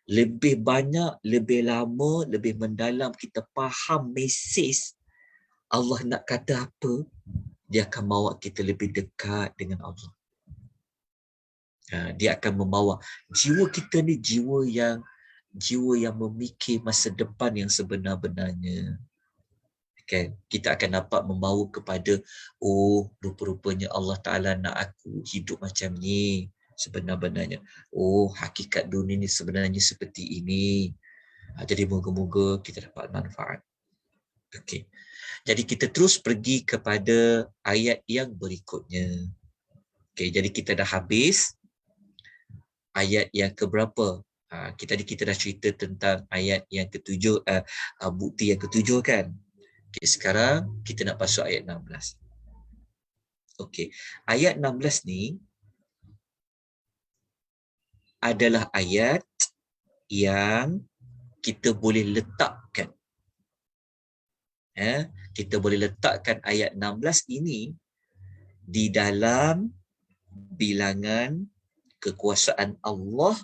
[SPEAKER 1] Lebih banyak, lebih lama, lebih mendalam kita faham mesej Allah nak kata apa, dia akan bawa kita lebih dekat dengan Allah. Dia akan membawa jiwa kita ni jiwa yang memikir masa depan yang sebenar-benarnya. Kan? Kita akan dapat membawa kepada, oh, rupa-rupanya Allah Ta'ala nak aku hidup macam ni sebenar-benarnya. Oh, hakikat dunia ni sebenarnya seperti ini. Jadi moga-moga kita dapat manfaat. Okey. Jadi kita terus pergi kepada ayat yang berikutnya. Okey, jadi kita dah habis ayat yang keberapa? Kita dah cerita tentang ayat yang ketujuh, bukti yang ketujuh kan? Okay, sekarang kita nak masuk ayat 16. Okey, ayat 16 ni adalah ayat yang kita boleh letakkan. Kita boleh letakkan ayat 16 ini di dalam bilangan kekuasaan Allah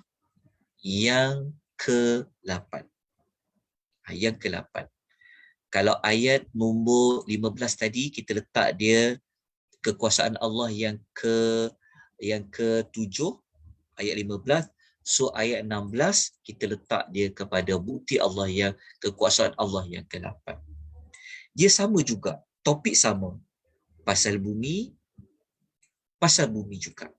[SPEAKER 1] yang ke-8. Yang ke-8. Kalau ayat nombor 15 tadi kita letak dia kekuasaan Allah yang ke-7, ayat 15. So ayat 16 kita letak dia kepada bukti Allah yang kekuasaan Allah yang ke-8. Dia sama juga, topik sama. Pasal bumi juga.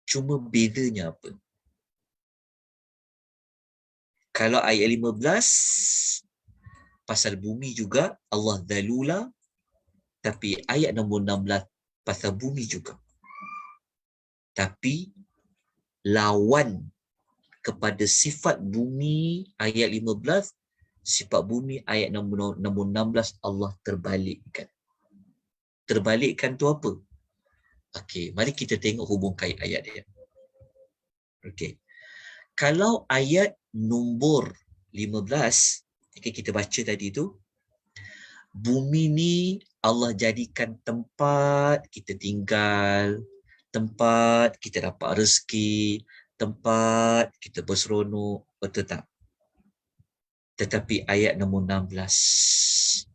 [SPEAKER 1] Cuma bedanya apa? Kalau ayat 15 pasal bumi juga, Allah Dzalula, tapi ayat nombor 16 pasal bumi juga. Tapi lawan kepada sifat bumi ayat 15, sifat bumi ayat nombor 16 Allah terbalikkan. Terbalikkan tu apa? Okey, mari kita tengok hubung kait ayat dia. Okey. Kalau ayat nombor 15, okay, kita baca tadi tu, bumi ni Allah jadikan tempat kita tinggal, tempat kita dapat rezeki, tempat kita berseronok, betul tak? Tetapi ayat nombor 16,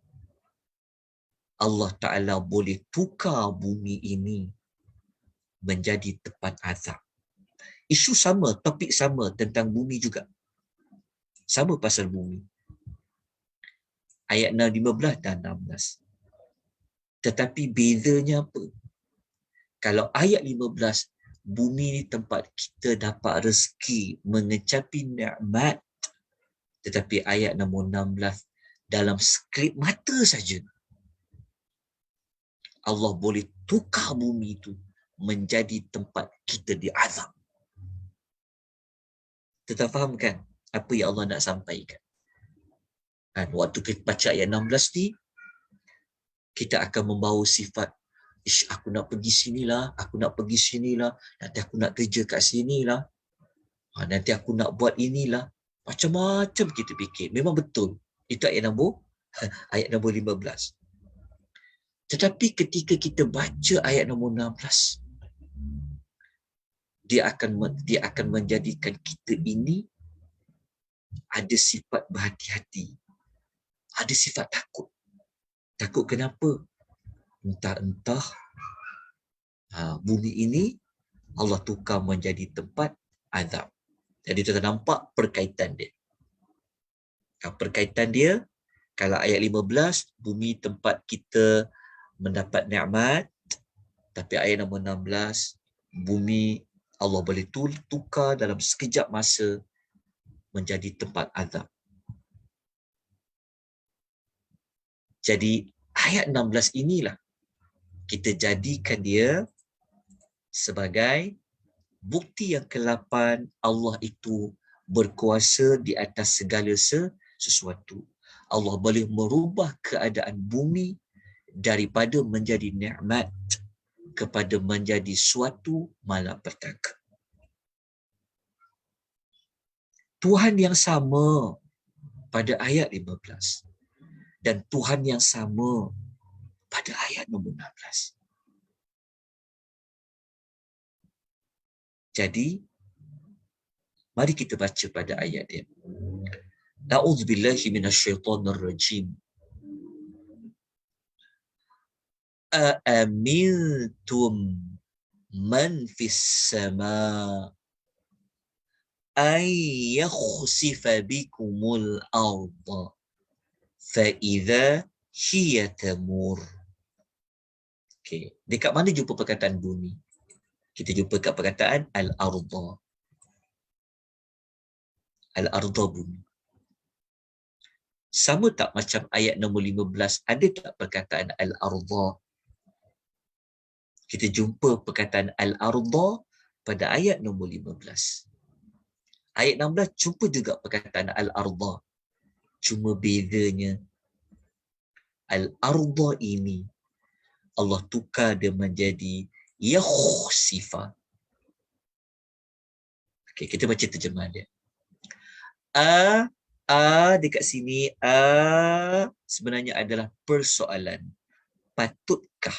[SPEAKER 1] Allah Ta'ala boleh tukar bumi ini menjadi tempat azab. Isu sama, topik sama tentang bumi juga. Sama pasal bumi. Ayat 15 dan 16. Tetapi bezanya apa? Kalau ayat 15, bumi ni tempat kita dapat rezeki, mengecapi nikmat. Tetapi ayat nombor 16, dalam skrip mata saja, Allah boleh tukar bumi itu menjadi tempat kita diazab. Tuan fahamkan apa yang Allah nak sampaikan. Kan, waktu kita baca ayat 16 ni, kita akan membawa sifat, ish, aku nak pergi sinilah, aku nak pergi sinilah, nanti aku nak kerja kat sinilah, nanti aku nak buat inilah. Macam-macam kita fikir. Memang betul. Itu ayat nombor ayat nombor 15. Tetapi ketika kita baca ayat nombor 16, dia akan menjadikan kita ini ada sifat berhati-hati. Ada sifat takut. Takut kenapa? Entah-entah bumi ini Allah tukar menjadi tempat azab. Jadi kita nampak perkaitan dia. Perkaitan dia, kalau ayat 15, bumi tempat kita mendapat nikmat, tapi ayat nombor 16, bumi Allah boleh tukar dalam sekejap masa menjadi tempat azab. Jadi ayat 16 inilah kita jadikan dia sebagai bukti yang ke-8 Allah itu berkuasa di atas segala sesuatu. Allah boleh merubah keadaan bumi daripada menjadi nikmat kepada menjadi suatu malapetaka. Tuhan yang sama pada ayat 15 dan Tuhan yang sama pada ayat nombor 16. Jadi, mari kita baca pada ayat dia. A'udzubillahi minasyaitonir rajim. Aamintum man fis sama ay yakhsifa bikumul arda fa idza hiya tamur. Okey, dekat mana jumpa perkataan bumi? Kita jumpa kat perkataan al-arda. Al-arda bumi. Sama tak macam ayat nombor 15, ada tak perkataan al-arda? Kita jumpa perkataan al-arda pada ayat nombor 15. Ayat 16 jumpa juga perkataan al-arda. Cuma bezanya al-arda ini Allah tukar dia menjadi yakhsifa. Okey, kita baca terjemahan dia. Dekat sini sebenarnya adalah persoalan. Patutkah?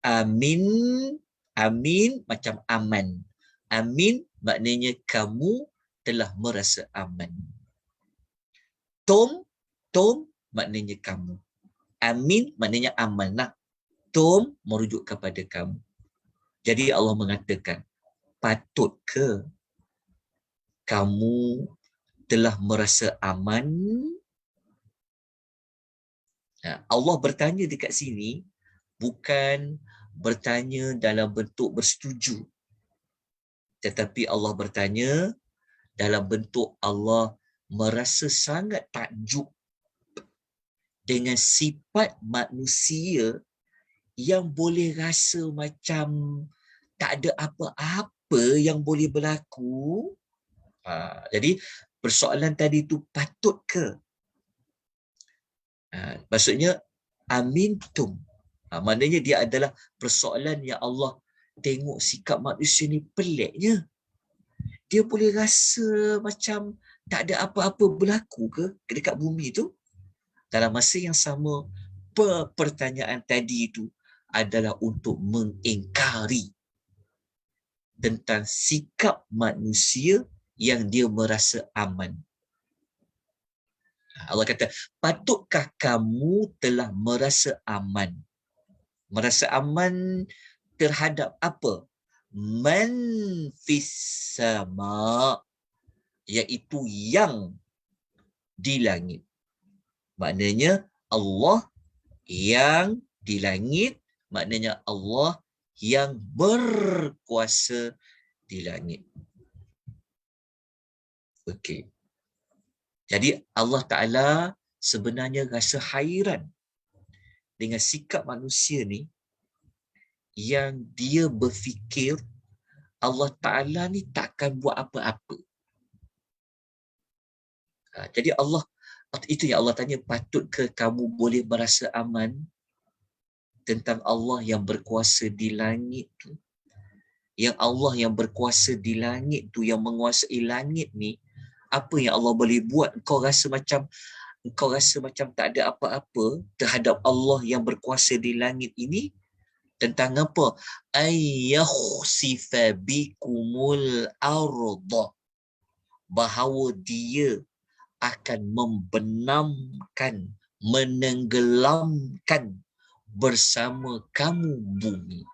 [SPEAKER 1] Amin macam aman. Amin maknanya kamu telah merasa aman. Tom maknanya kamu. Amin maknanya amanah. Tom merujuk kepada kamu. Jadi Allah mengatakan, patut ke kamu telah merasa aman? Allah bertanya dekat sini bukan bertanya dalam bentuk bersetuju, tetapi Allah bertanya dalam bentuk Allah merasa sangat takjub dengan sifat manusia yang boleh rasa macam tak ada apa-apa yang boleh berlaku. Jadi persoalan tadi tu patut ke? Maksudnya amintum. Maknanya dia adalah persoalan yang Allah tengok sikap manusia ni peliknya. Dia boleh rasa macam tak ada apa-apa berlaku ke dekat bumi tu? Dalam masa yang sama, pertanyaan tadi itu adalah untuk mengingkari tentang sikap manusia yang dia merasa aman. Allah kata, patutkah kamu telah merasa aman? Merasa aman terhadap apa? Man fis sama, iaitu yang di langit. Maknanya Allah yang di langit, maknanya Allah yang berkuasa di langit. Okey. Jadi Allah Ta'ala sebenarnya rasa hairan dengan sikap manusia ni yang dia berfikir Allah Ta'ala ni takkan buat apa-apa. Jadi Allah, itu yang Allah tanya, patut ke kamu boleh merasa aman tentang Allah yang berkuasa di langit tu? Yang Allah yang berkuasa di langit tu, yang menguasai langit ni, apa yang Allah boleh buat? Kau rasa macam tak ada apa-apa terhadap Allah yang berkuasa di langit ini? Tentang apa? Ayyakhsifa bikumul arda, bahawa dia akan membenamkan, menenggelamkan bersama kamu bumi.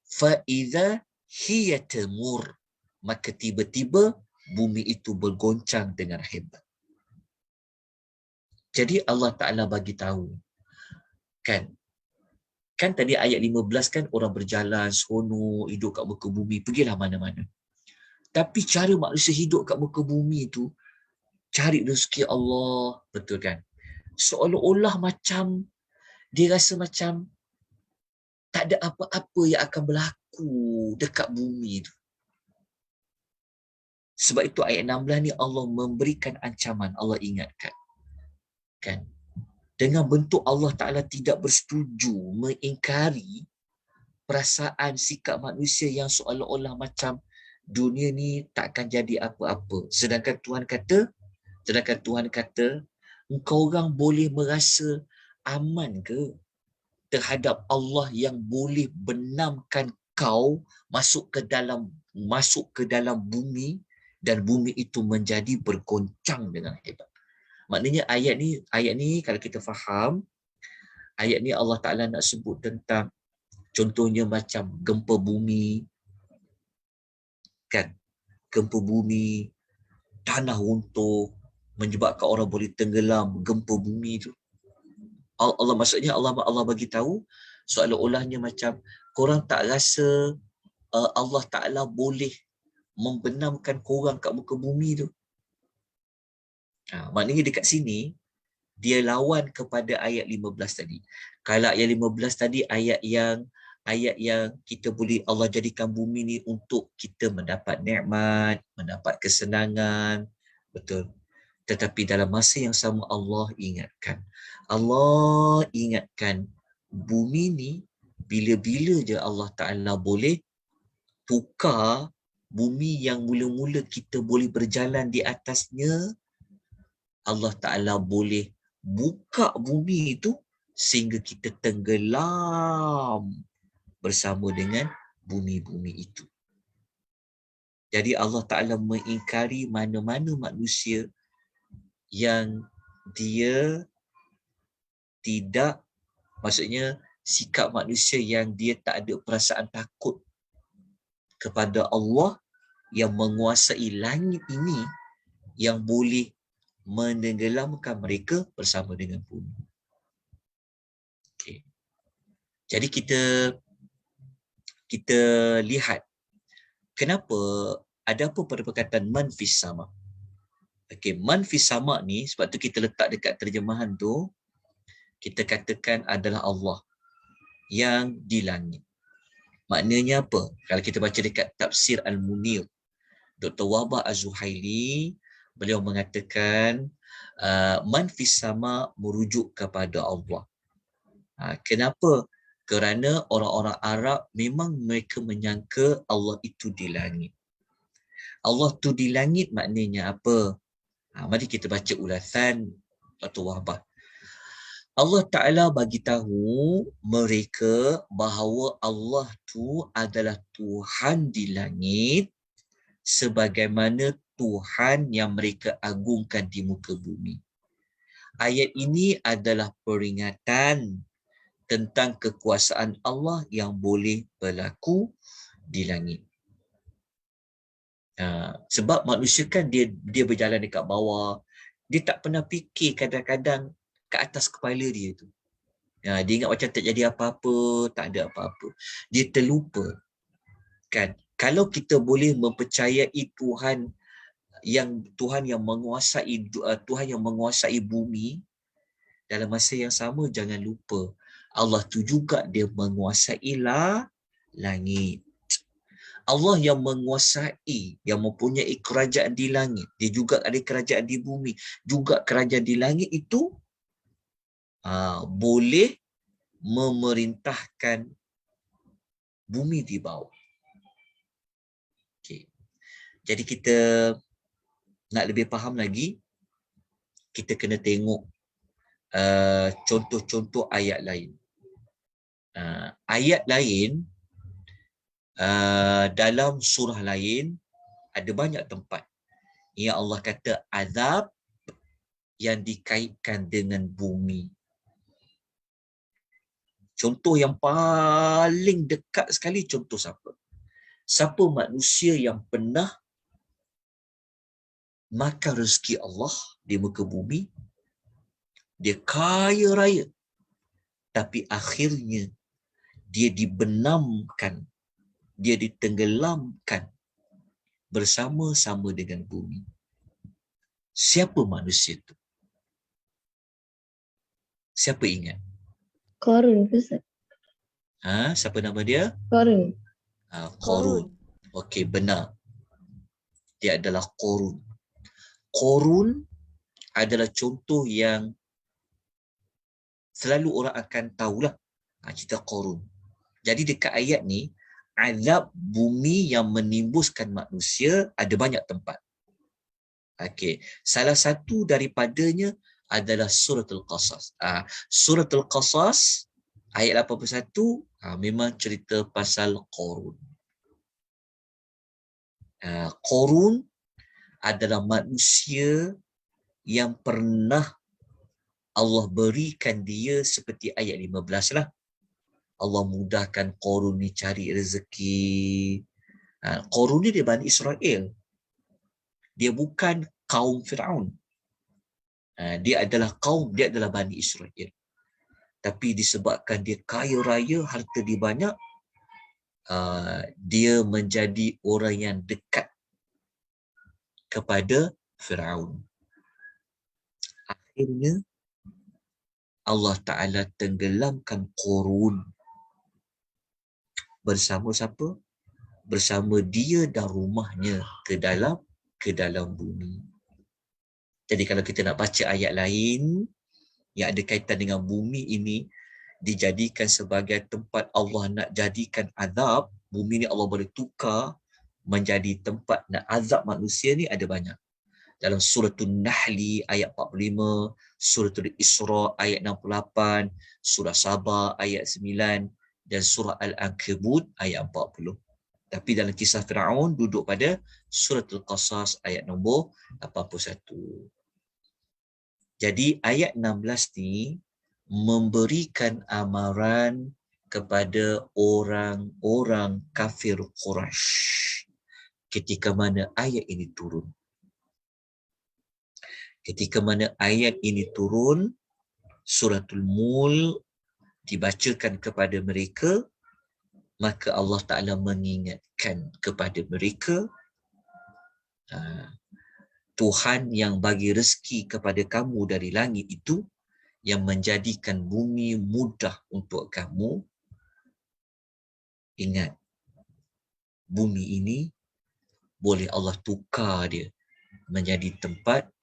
[SPEAKER 1] Fa'idha hiya tamur, maka tiba-tiba bumi itu bergoncang dengan hebat. Jadi Allah Ta'ala bagi tahu, kan tadi ayat 15 kan, orang berjalan seronok, hidup kat muka bumi, pergilah mana-mana. Tapi cara manusia hidup kat muka bumi tu, cari rezeki Allah, betul kan? Seolah-olah macam dia rasa macam tak ada apa-apa yang akan berlaku dekat bumi tu. Sebab itu ayat 16 ni Allah memberikan ancaman, Allah ingatkan. Kan? Dengan bentuk Allah Ta'ala tidak bersetuju, mengingkari perasaan sikap manusia yang seolah-olah macam dunia ni takkan jadi apa-apa. Sedangkan Tuhan kata, engkau orang boleh merasa aman ke terhadap Allah yang boleh benamkan kau masuk ke dalam bumi, dan bumi itu menjadi bergoncang dengan hebat. Maknanya ayat ni kalau kita faham, ayat ni Allah Ta'ala nak sebut tentang contohnya macam gempa bumi, kan? Gempa bumi, tanah runtuh, menyebabkan orang boleh tenggelam, gempa bumi tu. Allah bagi tahu seolah-olahnya macam korang tak rasa Allah Ta'ala boleh membenamkan korang kat muka bumi tu. Maknanya dekat sini dia lawan kepada ayat 15 tadi. Kalau ayat 15 tadi ayat yang kita boleh Allah jadikan bumi ni untuk kita mendapat nikmat, mendapat kesenangan, betul. Tetapi dalam masa yang sama Allah ingatkan bumi ni bila-bila je Allah Ta'ala boleh tukar bumi yang mula-mula kita boleh berjalan di atasnya, Allah Ta'ala boleh buka bumi itu sehingga kita tenggelam bersama dengan bumi-bumi itu. Jadi Allah Ta'ala mengingkari mana-mana manusia yang dia tidak, maksudnya sikap manusia yang dia tak ada perasaan takut kepada Allah yang menguasai langit ini, yang boleh menenggelamkan mereka bersama dengan bumi. Okay. Jadi kita lihat kenapa ada apa pada perkataan man fis sama. Okey, man fis sama ni sebab tu kita letak dekat terjemahan tu, kita katakan adalah Allah yang di langit. Maknanya apa? Kalau kita baca dekat tafsir Al-Munir, Dr. Wahbah Az-Zuhaili, beliau mengatakan man fis sama merujuk kepada Allah. Kenapa? Kerana orang-orang Arab memang mereka menyangka Allah itu di langit. Allah tu di langit maknanya apa? Mari kita baca ulasan Dr. Wahbah. Allah Ta'ala bagi tahu mereka bahawa Allah tu adalah Tuhan di langit sebagaimana Tuhan yang mereka agungkan di muka bumi. Ayat ini adalah peringatan tentang kekuasaan Allah yang boleh berlaku di langit. Sebab manusia kan dia berjalan dekat bawah, dia tak pernah fikir kadang-kadang ke atas kepala dia tu. Dia ingat macam tak jadi apa-apa, tak ada apa-apa. Dia terlupa. Kan? Kalau kita boleh mempercayai Tuhan yang menguasai bumi, dalam masa yang sama jangan lupa Allah tu juga dia menguasai langit. Allah yang menguasai, yang mempunyai kerajaan di langit. Dia juga ada kerajaan di bumi. Juga kerajaan di langit itu boleh memerintahkan bumi di bawah. Okay. Jadi kita nak lebih faham lagi, kita kena tengok contoh-contoh ayat lain. Ayat lain dalam surah lain ada banyak tempat yang Allah kata azab yang dikaitkan dengan bumi. Contoh yang paling dekat sekali, contoh siapa? Siapa manusia yang pernah makan rezeki Allah di muka bumi, dia kaya raya, tapi akhirnya dia dibenamkan, dia ditenggelamkan bersama-sama dengan bumi. Siapa manusia itu? Siapa ingat?
[SPEAKER 2] Qarun, Ustaz.
[SPEAKER 1] Siapa nama dia?
[SPEAKER 2] Qarun.
[SPEAKER 1] Qarun. Okey, benar. Dia adalah Qarun. Qarun adalah contoh yang selalu orang akan tahulah cerita Qarun. Jadi dekat ayat ni, azab bumi yang menimbuskan manusia ada banyak tempat. Okey, salah satu daripadanya adalah Suratul Qasas. Suratul Qasas ayat 81 memang cerita pasal Qarun. Qarun adalah manusia yang pernah Allah berikan dia seperti ayat 15 lah. Allah mudahkan Qarun ni cari rezeki. Qarun ni dia Bani Israel. Dia bukan kaum Fir'aun. Dia adalah Bani Israel. Tapi disebabkan dia kaya raya, harta dia banyak, dia menjadi orang yang dekat kepada Fir'aun. Akhirnya Allah Ta'ala tenggelamkan Qarun bersama siapa? Bersama dia dan rumahnya ke dalam bumi. Jadi kalau kita nak baca ayat lain yang ada kaitan dengan bumi ini, dijadikan sebagai tempat Allah nak jadikan azab, bumi ni Allah boleh tukar menjadi tempat nak azab manusia ni, ada banyak. Dalam suratul Nahli ayat 45, suratul Isra ayat 68, surah Sabah ayat 9 dan surah Al-Ankabut ayat 40. Tapi dalam kisah Fir'aun duduk pada suratul Qasas ayat nombor 81. Jadi ayat 16 ni memberikan amaran kepada orang-orang kafir Quraisy ketika mana ayat ini turun. Ketika mana ayat ini turun, suratul Mul dibacakan kepada mereka, maka Allah Ta'ala mengingatkan kepada mereka, Tuhan yang bagi rezeki kepada kamu dari langit itu, yang menjadikan bumi mudah untuk kamu. Ingat, bumi ini boleh Allah tukar dia menjadi tempat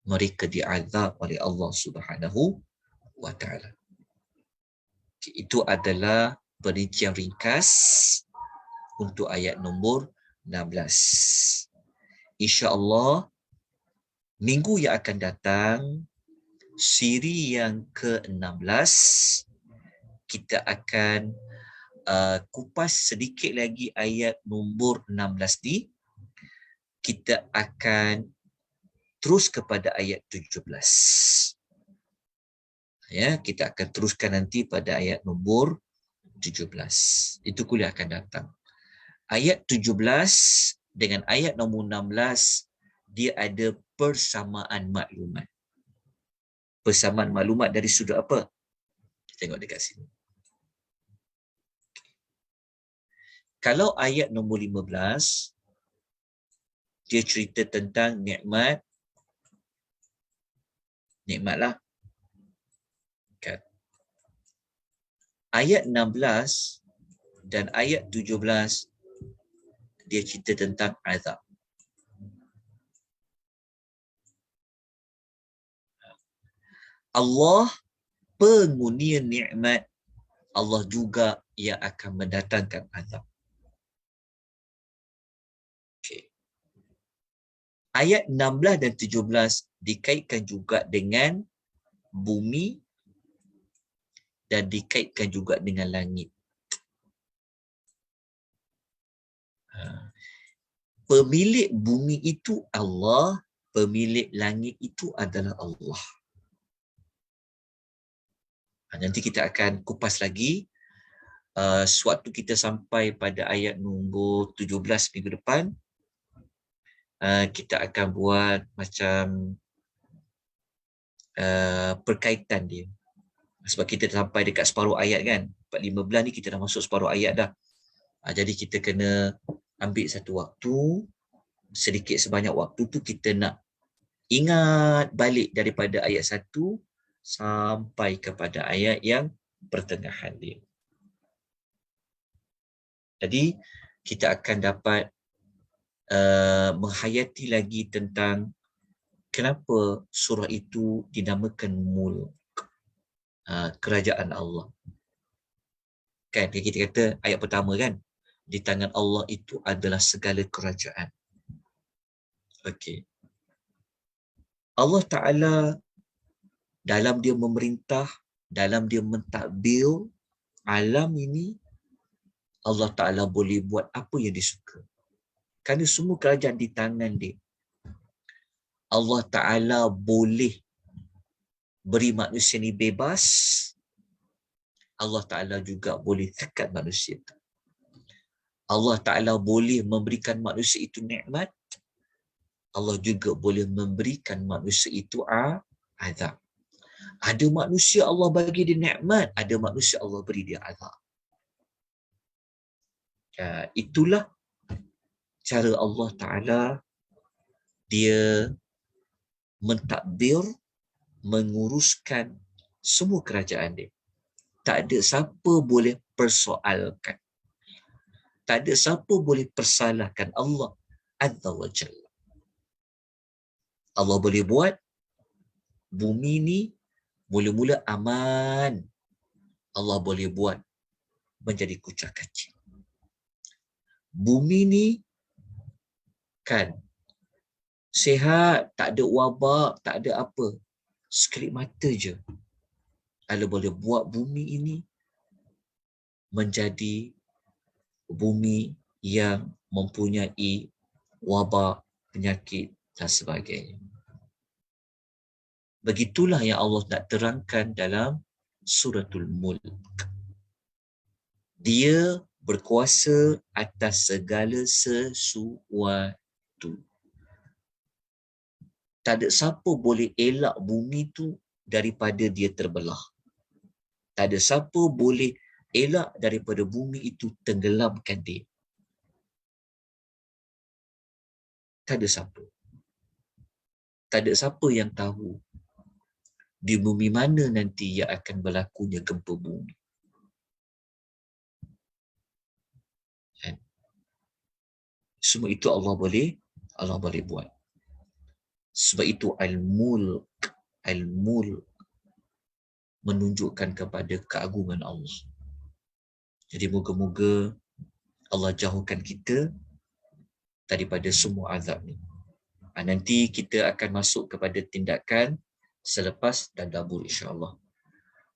[SPEAKER 1] mereka diazab oleh Allah Subhanahu wa Ta'ala. Itu adalah perincian ringkas untuk ayat nombor 16. InsyaAllah minggu yang akan datang, siri yang ke-16, kita akan kupas sedikit lagi ayat nombor 16 ni. Kita akan terus kepada ayat 17. Ya, kita akan teruskan nanti pada ayat nombor 17. Itu kuliah akan datang. Ayat 17 dengan ayat nombor 16, dia ada persamaan maklumat. Persamaan maklumat dari sudut apa? Tengok dekat sini. Kalau ayat nombor 15, dia cerita tentang nikmat. Nikmatlah. Kan? Ayat 16 dan ayat 17 dia cerita tentang azab. Allah pengunia nikmat, Allah juga yang akan mendatangkan azab. Okay. Ayat 16 dan 17 dikaitkan juga dengan bumi dan dikaitkan juga dengan langit. Pemilik bumi itu Allah, pemilik langit itu adalah Allah. Nanti kita akan kupas lagi sewaktu kita sampai pada ayat nombor 17 minggu depan. Kita akan buat macam perkaitan dia. Sebab kita sampai dekat separuh ayat kan. 4:15 ni kita dah masuk separuh ayat dah. Jadi kita kena ambil satu waktu, sedikit sebanyak waktu tu kita nak ingat balik daripada ayat 1 sampai kepada ayat yang pertengahan dia. Jadi kita akan dapat menghayati lagi tentang kenapa surah itu dinamakan Mulk, kerajaan Allah. Kan kita kata ayat pertama kan, di tangan Allah itu adalah segala kerajaan. Okey. Allah Ta'ala dalam dia memerintah, dalam dia mentadbir alam ini, Allah Ta'ala boleh buat apa yang dia suka. Kerana semua kerajaan di tangan dia. Allah Ta'ala boleh beri manusia ni bebas, Allah Ta'ala juga boleh tekat manusia itu. Allah Ta'ala boleh memberikan manusia itu nikmat, Allah juga boleh memberikan manusia itu azab. Ada manusia Allah bagi dia nikmat, ada manusia Allah beri dia azab. Itulah cara Allah Ta'ala dia mentadbir, menguruskan semua kerajaan dia. Tak ada siapa boleh persoalkan. Tak ada siapa boleh persalahkan Allah Azza wa Jalla. Allah boleh buat bumi ni mula-mula aman. Allah boleh buat menjadi kucak kacir. Bumi ni kan sihat, tak ada wabak, tak ada apa. Sekelip mata je. Allah boleh buat bumi ini menjadi bumi yang mempunyai wabak, penyakit dan sebagainya. Begitulah yang Allah nak terangkan dalam suratul Mulk. Dia berkuasa atas segala sesuatu. Tak ada siapa boleh elak bumi tu daripada dia terbelah. Tak ada siapa boleh elak daripada bumi itu tenggelamkan dia. Tak ada siapa. Tak ada siapa yang tahu di bumi mana nanti yang akan berlakunya gempa bumi. Semua itu Allah boleh buat. Sebab itu al-mulk menunjukkan kepada keagungan Allah. Jadi moga-moga Allah jauhkan kita daripada semua azab ni. Nanti kita akan masuk kepada tindakan selepas tadabbur insya-Allah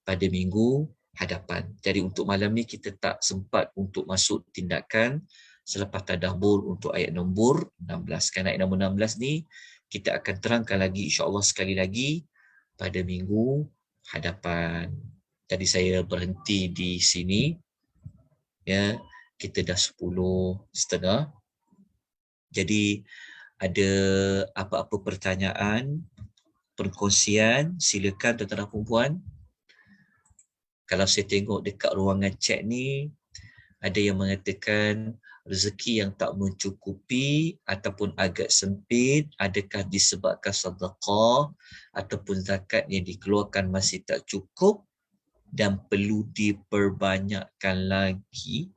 [SPEAKER 1] pada minggu hadapan. Jadi untuk malam ni kita tak sempat untuk masuk tindakan selepas tadabbur untuk ayat nombor 16. Kerana ayat nombor 16 ni kita akan terangkan lagi insya-Allah sekali lagi pada minggu hadapan. Jadi saya berhenti di sini. Ya, kita dah 10:30. Jadi ada apa-apa pertanyaan, perkongsian, silakan tuan-tuan dan puan-puan. Kalau saya tengok dekat ruangan chat ni, ada yang mengatakan rezeki yang tak mencukupi ataupun agak sempit, adakah disebabkan sedekah ataupun zakat yang dikeluarkan masih tak cukup? dan perlu diperbanyakkan lagi.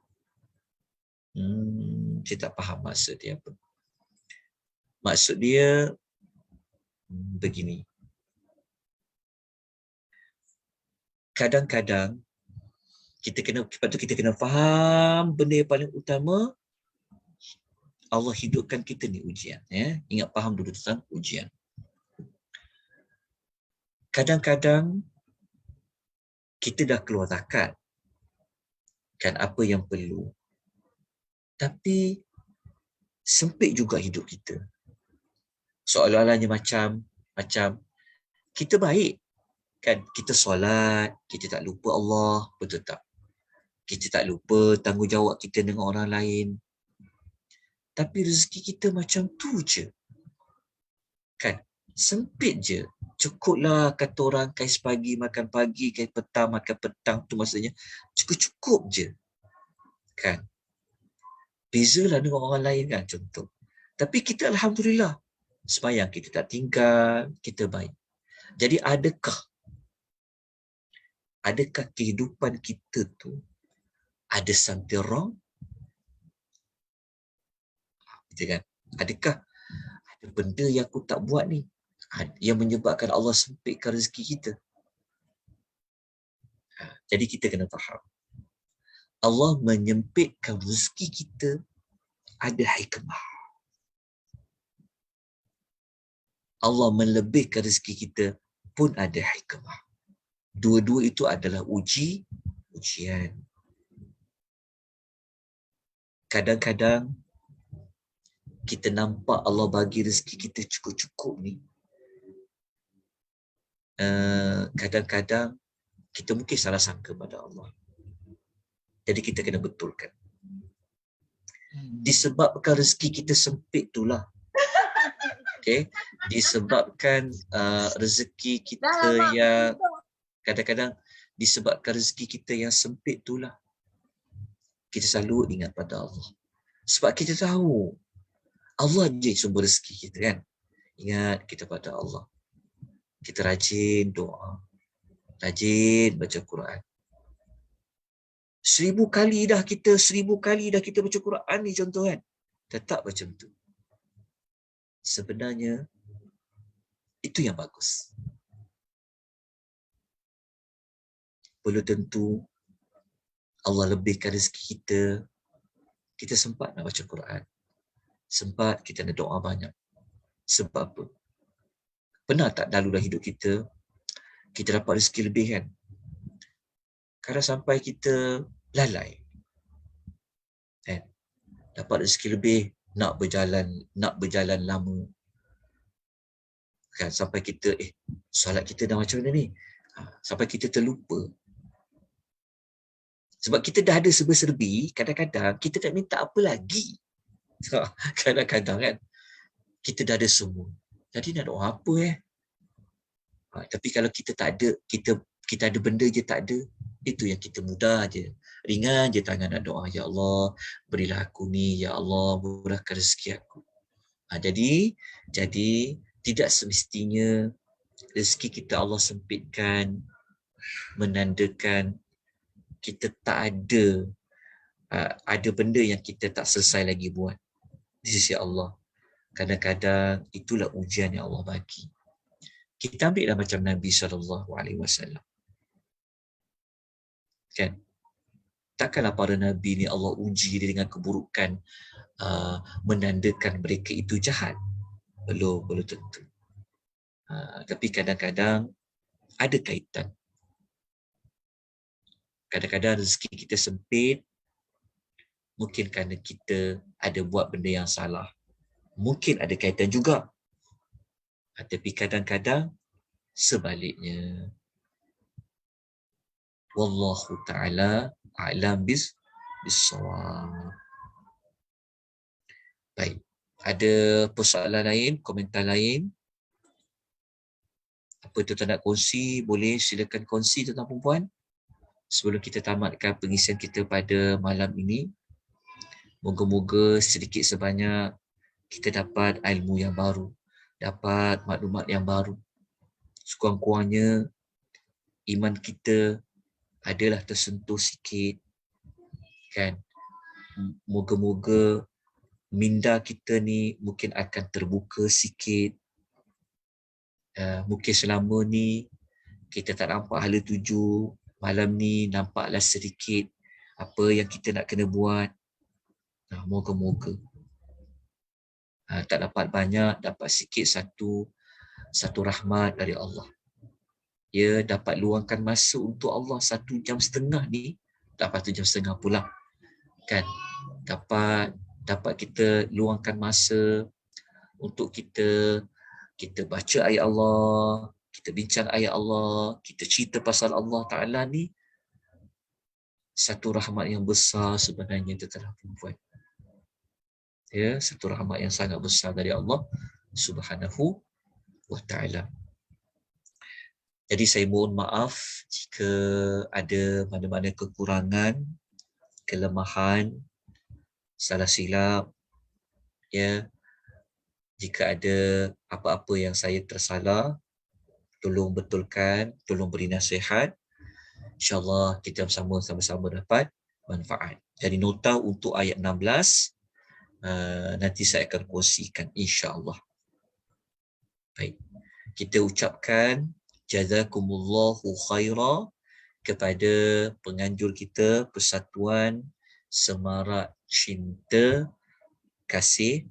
[SPEAKER 1] Saya tak faham maksud dia apa. Maksud dia begini. Kadang-kadang kita kena faham benda yang paling utama. Allah hidupkan kita ni ujian. Ya? Ingat faham dulu tentang ujian. Kadang-kadang kita dah keluar takat kan apa yang perlu. Tapi sempit juga hidup kita. Seolah-olahnya macam kita baik. Kan kita solat, kita tak lupa Allah, betul tak? Kita tak lupa tanggungjawab kita dengan orang lain. Tapi rezeki kita macam tu je. Kan? Sempit je. Cukuplah kata orang kais pagi makan pagi, kais petang makan petang tu maksudnya cukup-cukup je. Kan? Bezalah dengan orang lain kan contoh. Tapi kita alhamdulillah sembahyang kita tak tinggal, kita baik. Jadi adakah kehidupan kita tu ada something wrong? Gitu kan? Adakah ada benda yang aku tak buat ni yang menyebabkan Allah sempitkan rezeki kita? Jadi kita kena faham. Allah menyempitkan rezeki kita ada hikmah. Allah melebihkan rezeki kita pun ada hikmah. Dua-dua itu adalah ujian. Kadang-kadang kita nampak Allah bagi rezeki kita cukup-cukup ni. Kadang-kadang kita mungkin salah sangka pada Allah. Jadi kita kena betulkan. Disebabkan rezeki kita sempit itulah. Okay? Disebabkan rezeki kita yang kadang-kadang disebabkan rezeki kita yang sempit itulah. Kita selalu ingat pada Allah. Sebab kita tahu Allah je sumber rezeki kita kan. Ingat kita pada Allah. Kita rajin doa. Rajin baca Quran. 1000 kali dah kita baca Quran ni contoh kan. Tetap macam tu. Sebenarnya itu yang bagus. Belum tentu Allah lebihkan rezeki kita. Kita sempat nak baca Quran. Sempat kita nak doa banyak. Sebab apa? Pernah tak dalam hidup kita dapat rezeki lebih kan? Kadang sampai kita lalai. Kan? Dapat rezeki lebih, nak berjalan lama. Kan? Sampai kita, solat kita dah macam mana ni? Sampai kita terlupa. Sebab kita dah ada serba-serbi, kadang-kadang kita tak minta apa lagi. Kadang-kadang kan, kita dah ada semua. Jadi nak doa apa tapi kalau kita tak ada, kita ada benda je tak ada, itu yang kita mudah je. Ringan je tangan nak doa, ya Allah, berilah aku ni, ya Allah, murahkan rezeki aku. Jadi tidak semestinya rezeki kita Allah sempitkan menandakan kita tak ada benda yang kita tak selesai lagi buat di sisi Allah. Kadang-kadang itulah ujian yang Allah bagi. Kita ambillah macam Nabi SAW. Kan? Takkanlah para Nabi ni Allah uji dia dengan keburukan menandakan mereka itu jahat. Belum tentu. Tapi kadang-kadang ada kaitan. Kadang-kadang rezeki kita sempit, mungkin kerana kita ada buat benda yang salah. Mungkin ada kaitan juga. Tapi kadang-kadang sebaliknya. Wallahu ta'ala a'lam bis-shawab. Baik. Ada persoalan lain, komentar lain? Apa tuan nak kongsi? Boleh silakan kongsi tuan perempuan. Sebelum kita tamatkan pengisian kita pada malam ini. Moga-moga sedikit sebanyak kita dapat ilmu yang baru. Dapat maklumat yang baru. Sekurang-kurangnya iman kita adalah tersentuh sikit, kan. Moga-moga minda kita ni mungkin akan terbuka sikit. Mungkin selama ni kita tak nampak hala tuju, malam ni nampaklah sedikit apa yang kita nak kena buat. Moga-moga tak dapat banyak, dapat sikit, satu rahmat dari Allah. Ya, dapat luangkan masa untuk Allah 1 jam setengah ni, dapat 1 jam setengah pula, kan. Dapat kita luangkan masa untuk kita baca ayat Allah, kita bincang ayat Allah, kita cerita pasal Allah Ta'ala ni, satu rahmat yang besar sebenarnya tentang perempuan. Ya, satu rahmat yang sangat besar dari Allah Subhanahu wa Ta'ala. Jadi saya mohon maaf jika ada mana-mana kekurangan, kelemahan, salah silap. Ya, jika ada apa-apa yang saya tersalah, tolong betulkan, tolong beri nasihat. InsyaAllah kita sama-sama dapat manfaat. Jadi nota untuk ayat 16, nanti saya akan kongsikan insyaAllah. Baik, kita ucapkan jazakumullahu khaira kepada penganjur kita, Persatuan Semarak Cinta Kasih,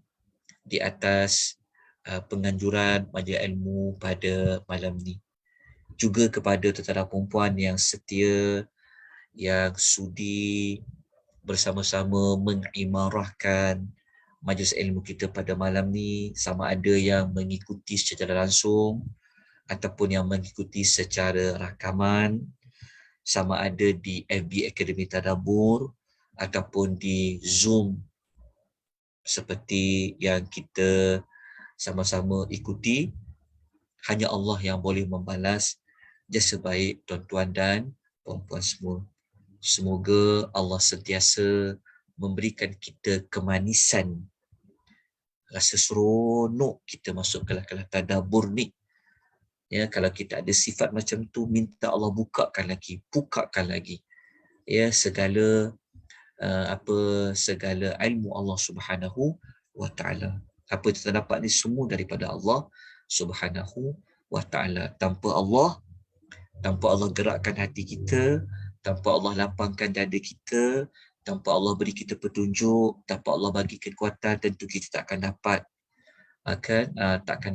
[SPEAKER 1] di atas penganjuran majlis ilmu pada malam ni. Juga kepada tentara perempuan yang setia, yang sudi bersama-sama mengimarahkan majlis ilmu kita pada malam ni, sama ada yang mengikuti secara langsung ataupun yang mengikuti secara rakaman, sama ada di FB Akademi Tadabbur ataupun di Zoom seperti yang kita sama-sama ikuti. Hanya Allah yang boleh membalas jasa baik tuan-tuan dan puan-puan semua. Semoga Allah sentiasa memberikan kita kemanisan, rasa seronok kita masuk kelas-kelas tadabbur ni. Ya, kalau kita ada sifat macam tu, minta Allah bukakan lagi. Ya, segala segala ilmu Allah Subhanahu wa Ta'ala. Apa kita dapat ni semua daripada Allah Subhanahu wa Ta'ala. Tanpa Allah gerakkan hati kita, tanpa Allah lapangkan dada kita, tanpa Allah beri kita petunjuk, tanpa Allah bagi kekuatan, tentu kita takkan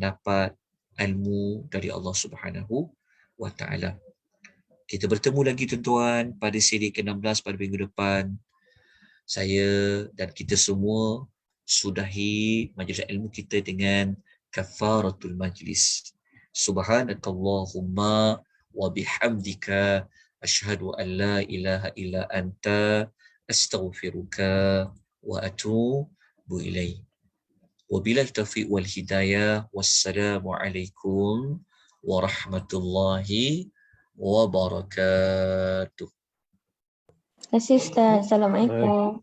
[SPEAKER 1] dapat ilmu dari Allah Subhanahu wa Ta'ala. Kita bertemu lagi tuan-tuan pada siri ke-16 pada minggu depan. Saya dan kita semua sudahi majlis ilmu kita dengan kafaratul majlis. Subhanakallahumma wa bihamdika asyhadu an la ilaha illa anta astaghfiruka wa atubu ilaik. Wabillahi taufiq wal hidayah. Wassalamu alaikum warahmatullahi wabarakatuh.
[SPEAKER 2] Terima kasih Ustaz. Assalamualaikum.